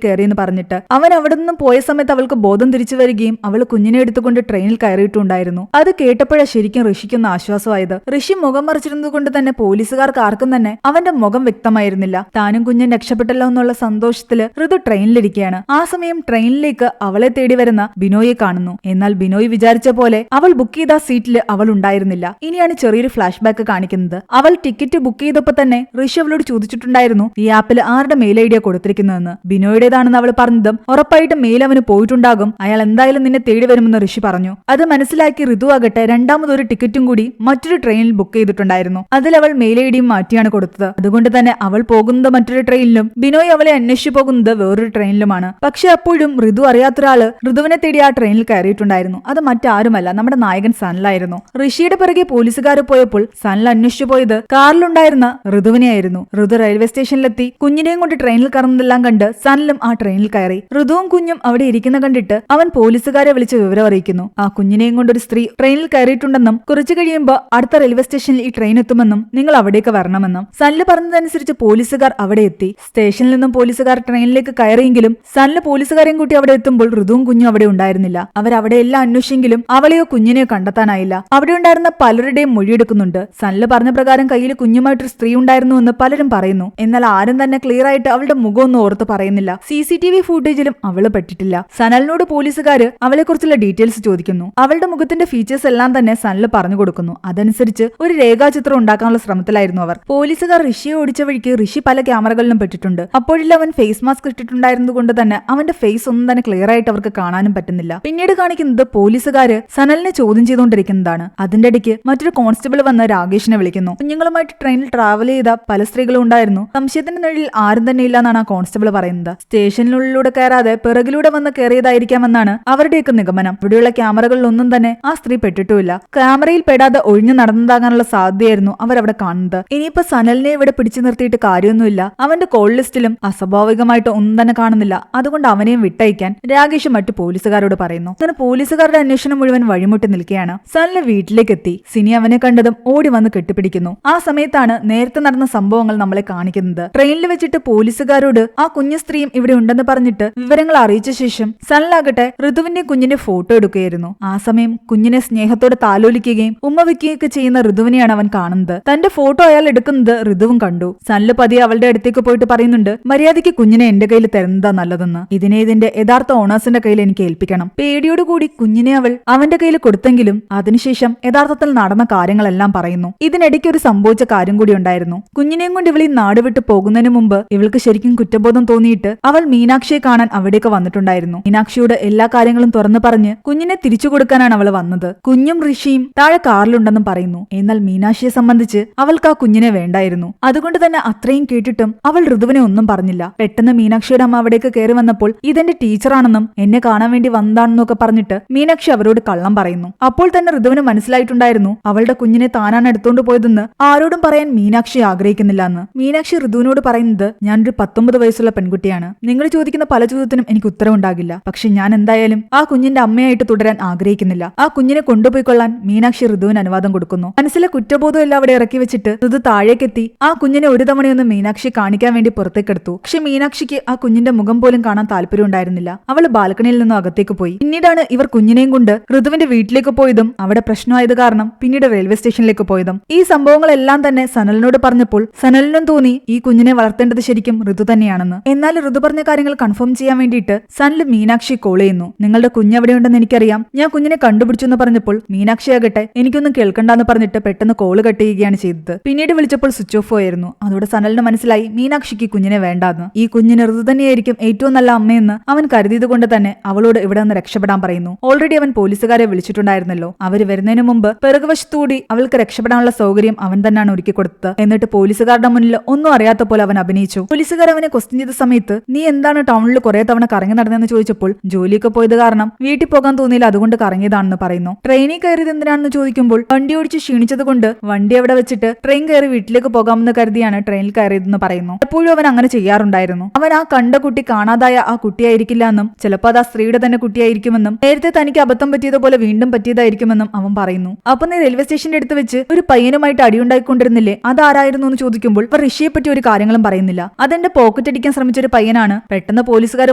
കയറിയെന്ന് പറഞ്ഞിട്ട്. അവൻ അവിടെ നിന്നും പോയ സമയത്ത് അവൾക്ക് ബോധം തിരിച്ചു വരികയും അവൾ കുഞ്ഞിനെ എടുത്തുകൊണ്ട് ട്രെയിനിൽ കയറിയിട്ടുണ്ടായിരുന്നു. അത് കേട്ടപ്പോഴാണ് ശരിക്കും ഋഷിക്കൊന്ന് ആശ്വാസമായത്. ഋഷി മുഖം മറിച്ചിരുന്നത് കൊണ്ട് തന്നെ പോലീസുകാർക്ക് ആർക്കും തന്നെ അവന്റെ മുഖം വ്യക്തമായിരുന്നില്ല. താനും കുഞ്ഞൻ രക്ഷപ്പെട്ടല്ലോ എന്നുള്ള സന്തോഷത്തില് ഋതു ട്രെയിനിലിരിക്കുകയാണ്. ആ സമയം ട്രെയിനിലേക്ക് അവളെ തേടി വരുന്ന ബിനോയെ കാണുന്നു. എന്നാൽ ബിനോയ് വിചാരിച്ച പോലെ അവൾ ബുക്ക് ചെയ്ത സീറ്റിൽ അവൾ ഉണ്ടായിരുന്നില്ല. ഇനിയാണ് ചെറിയൊരു ഫ്ലാഷ് ബാക്ക് കാണിക്കുന്നത്. അവൾ ടിക്കറ്റ് ബുക്ക് ചെയ്തപ്പോ തന്നെ ഋഷി അവളോട് ചോദിച്ചിട്ടുണ്ടായിരുന്നു ഈ ആപ്പിൽ ആരുടെ മെയിൽ ഐഡിയ കൊടുത്തിരിക്കുന്നതെന്ന്. ബിനോയുടേതാണെന്ന് അവൾ പറഞ്ഞതും ഉറപ്പായിട്ടും മെയിൽ അവന് പോയിട്ടുണ്ടാകും, അയാൾ എന്തായാലും നിന്നെ തേടി വരുമെന്ന് ഋഷി പറഞ്ഞു. അത് മനസ്സിലാക്കി ഋതു ആകട്ടെ രണ്ടാമതൊരു ടിക്കറ്റും കൂടി മറ്റൊരു ട്രെയിനിൽ ബുക്ക് ചെയ്തിട്ടുണ്ടായിരുന്നു. അതിൽ അവൾ മെയിൽ ഐഡിയും മാറ്റിയാണ് കൊടുത്തത്. അതുകൊണ്ട് തന്നെ അവൾ പോകുന്നത് മറ്റൊരു ട്രെയിനിലും ബിനോയ് അവളെ അന്വേഷിച്ചു പോകുന്നത് വേറൊരു ട്രെയിനിലുമാണ്. പക്ഷെ അപ്പോഴും ഋതു അറിയാത്തൊരാള് ഋതുവിനെ തേടി ആ ട്രെയിനിൽ കയറിയിട്ടുണ്ടായിരുന്നു. അത് മറ്റാരുമല്ല, നമ്മുടെ നായകൻ സനലായിരുന്നു. ഋഷിയുടെ പിറകെ പോലീസുകാർ പോയപ്പോൾ സനൽ അന്വേഷിച്ചു പോയത് കാറിലുണ്ടായിരുന്ന ഋതുവിനെയായിരുന്നു. ഋതു റെയിൽവേ സ്റ്റേഷനിലെത്തി കുഞ്ഞിനെയും കൊണ്ട് ട്രെയിനിൽ കയറുന്നതെല്ലാം കണ്ട് സനലും ആ ട്രെയിനിൽ കയറി. ഋതുവും കുഞ്ഞും അവിടെ ഇരിക്കുന്ന കണ്ടിട്ട് അവൻ പോലീസുകാരെ വിളിച്ച് വിവരം അറിയിക്കുന്നു. ആ കുഞ്ഞിനെയും കൊണ്ടൊരു സ്ത്രീ ട്രെയിനിൽ കയറിയിട്ടുണ്ടെന്നും കുറച്ചു കഴിയുമ്പോൾ അടുത്ത റെയിൽവേ സ്റ്റേഷനിൽ ഈ ട്രെയിൻ എത്തുമെന്നും നിങ്ങൾ അവിടേക്ക് വരണമെന്നും സനല് പറഞ്ഞതനുസരിച്ച് പോലീസുകാർ അവിടെ എത്തി. സ്റ്റേഷനിൽ നിന്നും പോലീസുകാർ ട്രെയിനിലേക്ക് കയറിയെങ്കിലും സനല് പോലീസുകാരെയും കൂട്ടി അവിടെ എത്തുമ്പോൾ ഋതുവും കുഞ്ഞും അവിടെ ഉണ്ടായിരുന്നില്ല. അവരവിടെ എല്ലാം അന്വേഷിച്ചെങ്കിലും അവളെയോ കുഞ്ഞിനെയോ കണ്ടെത്താനായില്ല. അവിടെ ഉണ്ടായിരുന്ന പലരുടെയും മൊഴിയെടുക്കുന്നുണ്ട്. സനല് പറഞ്ഞ പ്രകാരം കയ്യിൽ കുഞ്ഞുമായിട്ടൊരു സ്ത്രീ ഉണ്ടായിരുന്നു എന്ന് പലരും പറയുന്നു. എന്നാൽ ആരും തന്നെ ക്ലിയർ ആയിട്ട് അവളുടെ മുഖമൊന്നും ഓർത്ത് പറയുന്നില്ല. CCTV ഫുട്ടേജിലും അവള് പെട്ടിട്ടില്ല. സനലിനോട് പോലീസുകാര് അവളെ കുറിച്ചുള്ള ഡീറ്റെയിൽസ് ചോദിക്കുന്നു. അവളുടെ മുഖത്തിന്റെ ഫീച്ചേഴ്സ് എല്ലാം തന്നെ സനൽ പറഞ്ഞു കൊടുക്കുന്നു. അതനുസരിച്ച് ഒരു രേഖാചിത്രം ഉണ്ടാക്കാനുള്ള ശ്രമത്തിലായിരുന്നു അവർ. പോലീസുകാർ ഋഷിയെ ഓടിച്ച വഴിക്ക് ഋഷി പല ക്യാമറകളിലും പെട്ടിട്ടുണ്ട്. അപ്പോഴില്ല അവൻ ഫേസ് മാസ്ക് ഇട്ടിട്ടുണ്ടായിരുന്നത് കൊണ്ട് തന്നെ അവന്റെ ഫേസ് ഒന്നും തന്നെ ക്ലിയർ ആയിട്ട് അവർക്ക് കാണാനും പറ്റുന്നില്ല. പിന്നീട് കാണിക്കുന്നത് പോലീസുകാര് സനലിനെ ചോദ്യം ചെയ്തുകൊണ്ടിരിക്കുന്നതാണ്. അതിന്റെ ഇടയ്ക്ക് മറ്റൊരു കോൺസ്റ്റബിൾ വന്ന് രാകേഷിനെ വിളിക്കുന്നു. കുഞ്ഞുങ്ങളുമായിട്ട് ട്രെയിനിൽ ട്രാവൽ ചെയ്ത പല സ്ത്രീകളും ഉണ്ടായിരുന്നു. സംശയത്തിന്റെ നിഴലിൽ ആരും തന്നെ ഇല്ല എന്നാണ് ആ കോൺസ്റ്റബിൾ പറയുന്നത്. സ്റ്റേഷനിനുള്ളിലൂടെ കയറാതെ പിറകിലൂടെ വന്ന് കയറിയതായിരിക്കാമെന്നാണ് അവരുടെയൊക്കെ നിഗമനം. ഇവിടെയുള്ള ക്യാമറകളിലൊന്നും തന്നെ ആ സ്ത്രീ പെട്ടിട്ടുമില്ല. ക്യാമറയിൽ പെടാതെ ഒഴിഞ്ഞു നടന്നതാകാനുള്ള സാധ്യതയായിരുന്നു അവരവിടെ കാണുന്നത്. ഇനിയിപ്പോ സനലിനെ ഇവിടെ പിടിച്ചു നിർത്തിയിട്ട് കാര്യമൊന്നുമില്ല. അവന്റെ കോൾ ലിസ്റ്റിലും അസ്വാഭാവികമായിട്ട് ഒന്നും തന്നെ കാണുന്നില്ല. അതുകൊണ്ട് അവനെയും വിട്ടയക്കാൻ രാകേഷ് മറ്റു പോലീസുകാരോട് പറയുന്നു. അങ്ങനെ പോലീസുകാരുടെ അന്വേഷണം മുഴുവൻ വഴിമുട്ടി നിൽക്കുകയാണ്. സനല് വീട്ടിലേക്ക് എത്തി. സിനി അവനെ കണ്ടതും ഓടി വന്ന് കെട്ടിപ്പിടിക്കുന്നു. ആ സമയത്താണ് നേരത്തെ നടന്ന സംഭവങ്ങൾ നമ്മളെ കാണിക്കുന്നത്. ട്രെയിനിൽ വെച്ചിട്ട് പോലീസുകാരോട് ആ കുഞ്ഞു സ്ത്രീയും ഇവിടെ ഉണ്ടെന്ന് പറഞ്ഞിട്ട് വിവരങ്ങൾ അറിയിച്ച ശേഷം സനലാകട്ടെ ഋതുവിന്റെ കുഞ്ഞിന്റെ ഫോട്ടോ എടുക്കുകയായിരുന്നു. ആ സമയം കുഞ്ഞിനെ സ്നേഹത്തോടെ താലോലിക്കുകയും ഉമ്മ വെക്കുകയൊക്കെ ചെയ്യുന്ന ഋതുവിനെയാണ് അവൻ കാണുന്നത്. തന്റെ ഫോട്ടോ അയാൾ എടുക്കുന്നത് ഋതുവും കണ്ടു. സനല് പതിയെ അവളുടെ അടുത്തേക്ക് പോയിട്ട് പറയുന്നുണ്ട്, മര്യാദയ്ക്ക് കുഞ്ഞിനെ എന്റെ കയ്യിൽ തരുന്നതാ നല്ലതെന്ന്. ഇതിന്റെ യഥാർത്ഥ ഓണേഴ്സിന്റെ കയ്യിൽ എനിക്ക് ഏൽപ്പിക്കണം. പേടിയോടുകൂടി കുഞ്ഞിനെ അവൾ അവന്റെ കയ്യിൽ കൊടുത്തെങ്കിലും അതിനുശേഷം യഥാർത്ഥത്തിൽ നടന്ന കാര്യങ്ങളെല്ലാം പറയുന്നു. ഇതിനിടയ്ക്ക് ഒരു സംഭവിച്ച കാര്യം കൂടി ഉണ്ടായിരുന്നു. കുഞ്ഞിനെയും കൊണ്ട് ഇവൾ ഈ നാട് വിട്ടു പോകുന്നതിന് മുമ്പ് ഇവൾക്ക് ശരിക്കും കുറ്റബോധം തോന്നിയിട്ട് അവൾ മീനാക്ഷിയെ കാണാൻ അവിടേക്ക് വന്നിട്ടുണ്ടായിരുന്നു. മീനാക്ഷിയോട് എല്ലാ കാര്യങ്ങളും തുറന്നു പറഞ്ഞ് കുഞ്ഞിനെ തിരിച്ചു കൊടുക്കാനാണ് അവൾ വന്നത്. കുഞ്ഞും ഋഷിയും താഴെ കാറിലുണ്ടെന്നും പറയുന്നു. എന്നാൽ മീനാക്ഷിയെ സംബന്ധിച്ച് അവൾക്ക് ആ കുഞ്ഞിനെ വേണ്ടായിരുന്നു. അതുകൊണ്ട് തന്നെ അത്രയും കേട്ടിട്ടും അവൾ ഋതുവിനെ ഒന്നും പറഞ്ഞില്ല. പെട്ടെന്ന് മീനാക്ഷിയുടെ അമ്മ അവിടേക്ക് കയറി വന്നപ്പോൾ ഇതെന്റെ ടീച്ചറാണെന്നും എന്നെ കാണാൻ വേണ്ടി വന്നതാണെന്നൊക്കെ പറഞ്ഞിട്ട് മീനാക്ഷി അവരോട് കള്ളം പറയുന്നു. അപ്പോൾ തന്നെ ഋതുവിന് മനസ്സിലായിട്ടുണ്ടായിരുന്നു അവളുടെ കുഞ്ഞിനെ താനാണ് എടുത്തോണ്ട് പോയതെന്ന് ആരോടും പറയാൻ മീനാക്ഷി ആഗ്രഹിക്കുന്നില്ല എന്ന്. മീനാക്ഷി ഋതുവിനോട് പറയുന്നത്, ഞാനൊരു 19 വയസ്സുള്ള പെൺകുട്ടിയാണ്. നിങ്ങൾ ചോദിക്കുന്ന പല ചോദ്യത്തിനും എനിക്ക് ഉത്തരവുണ്ടാകില്ല. പക്ഷെ ഞാൻ എന്തായാലും ആ കുഞ്ഞിന്റെ അമ്മയായിട്ട് തുടരാൻ ആഗ്രഹിക്കുന്നില്ല. ആ കുഞ്ഞിനെ കൊണ്ടുപോയിക്കൊള്ളാൻ മീനാക്ഷി ഋതുവിന് അനുവാദം കൊടുക്കുന്നു. മനസ്സിലെ കുറ്റബോധം എല്ലാം അവിടെ ഇറക്കി വെച്ചിട്ട് ഋതു താഴേക്കെത്തി ആ കുഞ്ഞിനെ ഒരു തവണയൊന്ന് മീനാക്ഷി കാണിക്കാൻ വേണ്ടി പുറത്തേക്കെടുത്തു. പക്ഷെ മീനാക്ഷിക്ക് ആ കുഞ്ഞിന്റെ മുഖം പോലും കാണാൻ താല്പര്യം ഉണ്ടായിരുന്നില്ല. അവൾ ബാൽക്കണിയിൽ നിന്നും അകത്തേക്ക് പോയി. പിന്നീടാണ് ഇവർ കുഞ്ഞിനെയും കൊണ്ട് ഋതുവിന്റെ വീട്ടിലേക്ക് പോയതും അവിടെ പ്രശ്നമായത് കാരണം പിന്നീട് റെയിൽവേ സ്റ്റേഷനിലേക്ക് പോയതും. ഈ സംഭവങ്ങളെല്ലാം തന്നെ സനലിനോട് പറഞ്ഞപ്പോൾ സനലിനും തോന്നി ഈ കുഞ്ഞിനെ വളർത്തേണ്ടത് ശരിക്കും ഋതു തന്നെയാണെന്ന്. എന്നാൽ ഋതു പറഞ്ഞ കാര്യങ്ങൾ കൺഫേം ചെയ്യാൻ വേണ്ടിയിട്ട് സനൽ മീനാക്ഷി കോൾ ചെയ്യുന്നു. നിങ്ങളുടെ കുഞ്ഞ് എവിടെയുണ്ടെന്ന് എനിക്കറിയാം, ഞാൻ കുഞ്ഞിനെ കണ്ടുപിടിച്ചു എന്ന് പറഞ്ഞപ്പോൾ മീനാക്ഷി ആകട്ടെ എനിക്കൊന്നും കേൾക്കണ്ടെന്ന് പറഞ്ഞിട്ട് പെട്ടെന്ന് കോള് കട്ട് ചെയ്യുകയാണ് ചെയ്തത്. പിന്നീട് വിളിച്ചപ്പോൾ സ്വിച്ച് ഓഫ് ആയിരുന്നു. അതോടെ സനലിന് മനസ്സിലായി മീനാക്ഷിക്ക് കുഞ്ഞിനെ വേണ്ടാന്ന്. ഈ കുഞ്ഞിന് ഋതു തന്നെയായിരിക്കും ഏറ്റവും നല്ല അമ്മയെന്ന് അവൻ കരുതിയത് കൊണ്ട് തന്നെ അവളോട് ഇവിടെ നിന്ന് രക്ഷപ്പെടാൻ പറയുന്നു. ഓൾറെഡി അവൻ പോലീസുകാരെ വിളിച്ചിട്ടുണ്ടായിരുന്നല്ലോ. അവര് വരുന്നതിന് മുമ്പ് പിറകുവശത്തുകൂടി അവൾക്ക് രക്ഷപ്പെടാനുള്ള സൗകര്യം അവൻ തന്നെയാണ് ഒരുക്കി കൊടുത്തത്. എന്നിട്ട് പോലീസുകാരുടെ മുന്നിൽ ഒന്നും അറിയാത്ത പോലെ അവൻ അഭിനയിച്ചു. പോലീസുകാർ അവനെ ക്വസ്റ്റ്യൻ ചെയ്ത സമയത്ത് നീ എന്താണ് ടൗണിൽ കുറെ തവണ കറങ്ങി നടന്നെന്ന് ചോദിച്ചപ്പോൾ ജോലിയൊക്കെ പോയത് കാരണം വീട്ടിൽ പോകാൻ തോന്നിയില്ല, അതുകൊണ്ട് കറങ്ങിയതാണെന്ന് പറയുന്നു. ട്രെയിനിൽ കയറിയത് എന്തിനാണെന്ന് ചോദിക്കുമ്പോൾ വണ്ടി ഓടിച്ച് ക്ഷീണിച്ചത് കൊണ്ട് വണ്ടി അവിടെ വെച്ചിട്ട് ട്രെയിൻ കയറി വീട്ടിലേക്ക് പോകാമെന്ന് കരുതിയാണ് ട്രെയിനിൽ കയറിയതെന്ന് പറയുന്നു. എപ്പോഴും അവൻ അങ്ങനെ ചെയ്യാറുണ്ടായിരുന്നു. അവൻ ആ കണ്ട കുട്ടി കാണാതായ ആ കുട്ടിയായിരിക്കില്ല എന്നും ചിലപ്പോൾ അത് ആ സ്ത്രീയുടെ തന്നെ കുട്ടിയായിരിക്കുമെന്നും നേരത്തെ തനിക്ക് അബദ്ധം പറ്റിയതുപോലെ വീണ്ടും പറ്റിയതായിരിക്കുമെന്നും അവൻ പറയുന്നു. അപ്പൊ നീ റെയിൽവേ സ്റ്റേഷന്റെ അടുത്ത് വെച്ച് ഒരു പയ്യനുമായിട്ട് അടിയുണ്ടായിക്കൊണ്ടിരുന്നില്ലേ, അതാരായിരുന്നു എന്ന് ചോദിക്കുമ്പോൾ അവർ ഋഷിയെ പറ്റി ഒരു കാര്യങ്ങളും പറയുന്നില്ല. അതെന്റെ പോക്കറ്റ് അടിക്കാൻ ശ്രമിച്ച ഒരു പയ്യനാണ്. പെട്ടെന്ന് പോലീസുകാർ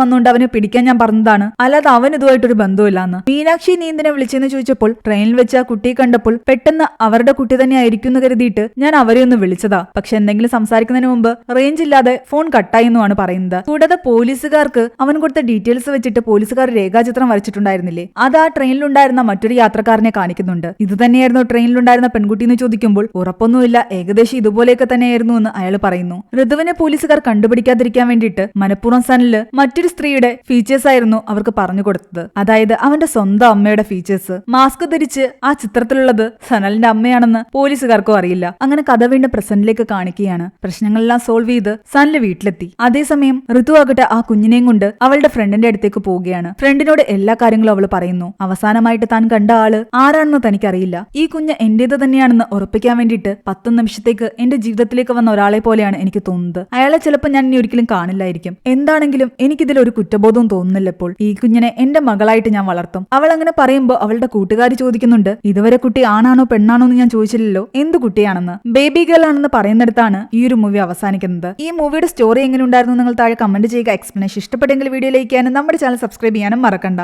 വന്നുകൊണ്ട് അവനെ പിടിക്കാൻ ഞാൻ പറഞ്ഞതാണ്, അല്ലാതെ അവൻ ഇതുമായിട്ടൊരു ബന്ധമില്ലാന്ന്. മീനാക്ഷി നീ എന്തിനെ വിളിച്ചെന്ന് ചോദിച്ചപ്പോൾ ട്രെയിനിൽ വെച്ച് ആ കുട്ടിയെ കണ്ടപ്പോൾ പെട്ടെന്ന് അവരുടെ കുട്ടി തന്നെ ആയിരിക്കും എന്ന് കരുതിയിട്ട് ഞാൻ അവരെ ഒന്ന് വിളിച്ചതാ. പക്ഷെ എന്തെങ്കിലും സംസാരിക്കുന്നതിന് മുമ്പ് റേഞ്ച് ഇല്ലാതെ ഫോൺ കട്ടായി എന്നുമാണ് പറയുന്നത്. കൂടാതെ പോലീസുകാർക്ക് അവൻ കൊടുത്ത ഡീറ്റെയിൽസ് വെച്ചിട്ട് പോലീസുകാർ രേഖാചിത്രം വരച്ചിട്ടുണ്ടായിരുന്നില്ലേ, അത് ആ ട്രെയിനിലുണ്ടായിരുന്ന മറ്റൊരു യാത്രക്കാരനെ കാണിക്കുന്നുണ്ട്. ഇത് തന്നെയായിരുന്നു ട്രെയിനിലുണ്ടായിരുന്ന പെൺകുട്ടി എന്ന് ചോദിക്കുമ്പോൾ ഉറപ്പൊന്നുമില്ല, ഏകദേശം ഇതുപോലെയൊക്കെ തന്നെയായിരുന്നു എന്ന് അയാൾ പറയുന്നു. ഋതുവിനെ പോലീസുകാർ കണ്ടുപിടിക്കാതിരിക്കാൻ വേണ്ടിയിട്ട് മനഃപൂർവ്വം സനലില് മറ്റൊരു സ്ത്രീയുടെ ഫീച്ചേഴ്സ് ആയിരുന്നു അവർക്ക് പറഞ്ഞു കൊടുത്തത്. അതായത് അവന്റെ സ്വന്തം അമ്മയുടെ ഫീച്ചേഴ്സ്. മാസ്ക് ധരിച്ച് ആ ചിത്രത്തിലുള്ളത് സനലിന്റെ അമ്മയാണെന്ന് പോലീസുകാർക്കും അറിയില്ല. അങ്ങനെ കഥ വീണ്ടും പ്രസന്റിലേക്ക് കാണിക്കുകയാണ്. പ്രശ്നങ്ങളെല്ലാം സോൾവ് ചെയ്ത് സനല് വീട്ടിലെത്തി. അതേസമയം ഋതു ആകട്ടെ ആ കുഞ്ഞിനെയും കൊണ്ട് അവളുടെ ഫ്രണ്ടിന്റെ അടുത്തേക്ക് പോവുകയാണ്. ഫ്രണ്ടിനോട് എല്ലാ കാര്യങ്ങളും അവൾ പറയുന്നു. അവസാനമായിട്ട് താൻ കണ്ട ആള് ആരാണെന്ന് തനിക്കറിയില്ല, ഈ കുഞ്ഞ് എന്റേത് തന്നെയാണെന്ന് ഉറപ്പിക്കാൻ വേണ്ടിയിട്ട് 10 നിമിഷത്തേക്ക് എന്റെ ജീവിതത്തിലേക്ക് വന്ന ഒരാളെ പോലെയാണ് എനിക്ക് തോന്നുന്നത്. അയാളെ ചിലപ്പോൾ ഞാൻ ഇനി ഒരിക്കലും കാണില്ലായിരിക്കും. എന്താണെങ്കിലും എനിക്കിതിൽ ഒരു കുറ്റബോധവും തോന്നുന്നില്ല. ഇപ്പോൾ ഈ കുഞ്ഞിനെ എന്റെ മകളായിട്ട് ഞാൻ വളർത്തും. അവൾ അങ്ങനെ പറയുമ്പോൾ അവളുടെ കൂട്ടുകാരി ചോദിക്കുന്നുണ്ട്, ഇതുവരെ കുട്ടി ആണാണോ പെണ്ണാണോ എന്ന് ഞാൻ ചോദിച്ചില്ലല്ലോ, എന്ത് കുട്ടിയാണെന്ന്. ബേബി ഗേൾ ആണെന്ന് പറയുന്നിടത്താണ് ഈ ഒരു മൂവി അവസാനിക്കുന്നത്. ഈ മൂവിയുടെ സ്റ്റോറി എങ്ങനെ ഉണ്ടായിരുന്നു നിങ്ങൾ താഴെ കമന്റ് ചെയ്യുക. എക്സ്പ്ലനേഷൻ ഇഷ്ടപ്പെട്ടെങ്കിൽ വീഡിയോ ലൈക്ക് ചെയ്യാനും നമ്മുടെ ചാനൽ സബ്സ്ക്രൈബ് ചെയ്യാനും മറക്കണ്ട.